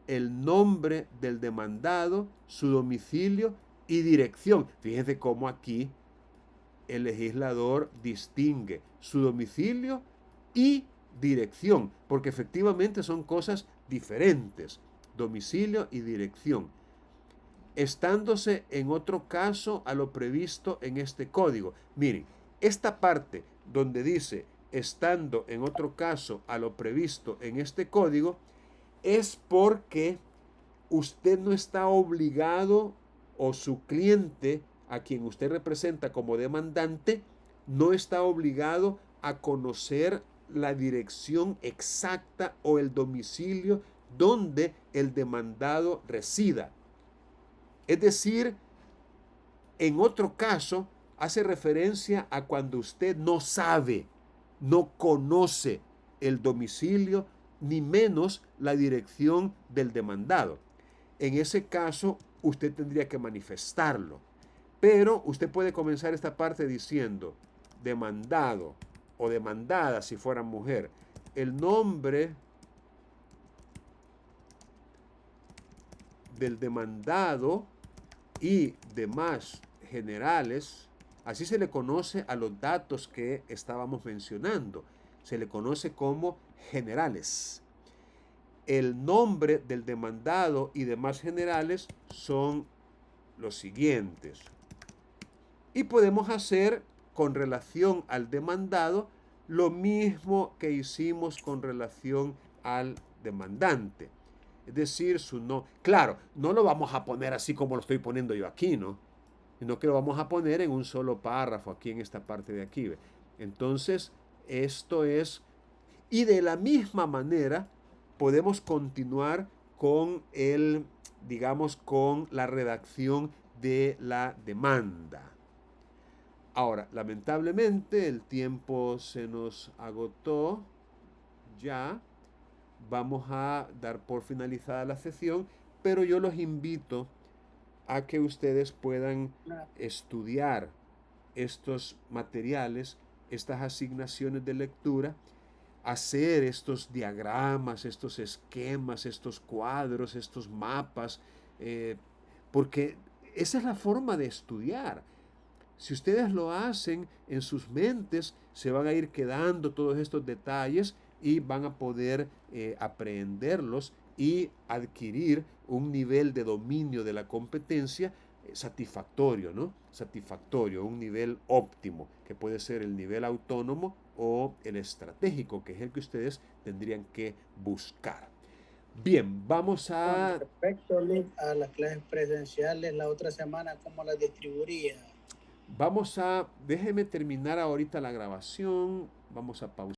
el nombre del demandado, su domicilio y dirección. Fíjense cómo aquí el legislador distingue su domicilio y dirección, porque efectivamente son cosas diferentes, domicilio y dirección, estándose en otro caso a lo previsto en este código. Miren, esta parte donde dice estando en otro caso a lo previsto en este código, es porque usted no está obligado, o su cliente a quien usted representa como demandante no está obligado a conocer la dirección exacta o el domicilio donde el demandado resida. Es decir, en otro caso hace referencia a cuando usted no sabe, no conoce el domicilio ni menos la dirección del demandado. En ese caso, usted tendría que manifestarlo. Pero usted puede comenzar esta parte diciendo demandado o demandada si fuera mujer, el nombre del demandado y demás generales. Así se le conoce a los datos que estábamos mencionando. Se le conoce como generales. El nombre del demandado y demás generales son los siguientes. Y podemos hacer con relación al demandado lo mismo que hicimos con relación al demandante. Es decir, su no. Claro, no lo vamos a poner así como lo estoy poniendo yo aquí, ¿no? Sino que lo vamos a poner en un solo párrafo aquí en esta parte de aquí. ¿Ve? Entonces, esto es. Y de la misma manera, podemos continuar con digamos, con la redacción de la demanda. Ahora, lamentablemente el tiempo se nos agotó ya. Vamos a dar por finalizada la sesión, pero yo los invito a que ustedes puedan estudiar estos materiales, estas asignaciones de lectura, hacer estos diagramas, estos esquemas, estos cuadros, estos mapas, porque esa es la forma de estudiar. Si ustedes lo hacen en sus mentes, se van a ir quedando todos estos detalles y van a poder aprenderlos y adquirir un nivel de dominio de la competencia satisfactorio, ¿no? Satisfactorio, un nivel óptimo, que puede ser el nivel autónomo o el estratégico, que es el que ustedes tendrían que buscar. Bien, vamos a... Con respecto a las clases presenciales, la otra semana, ¿cómo las distribuiría? Déjeme terminar ahorita la grabación, vamos a pausar.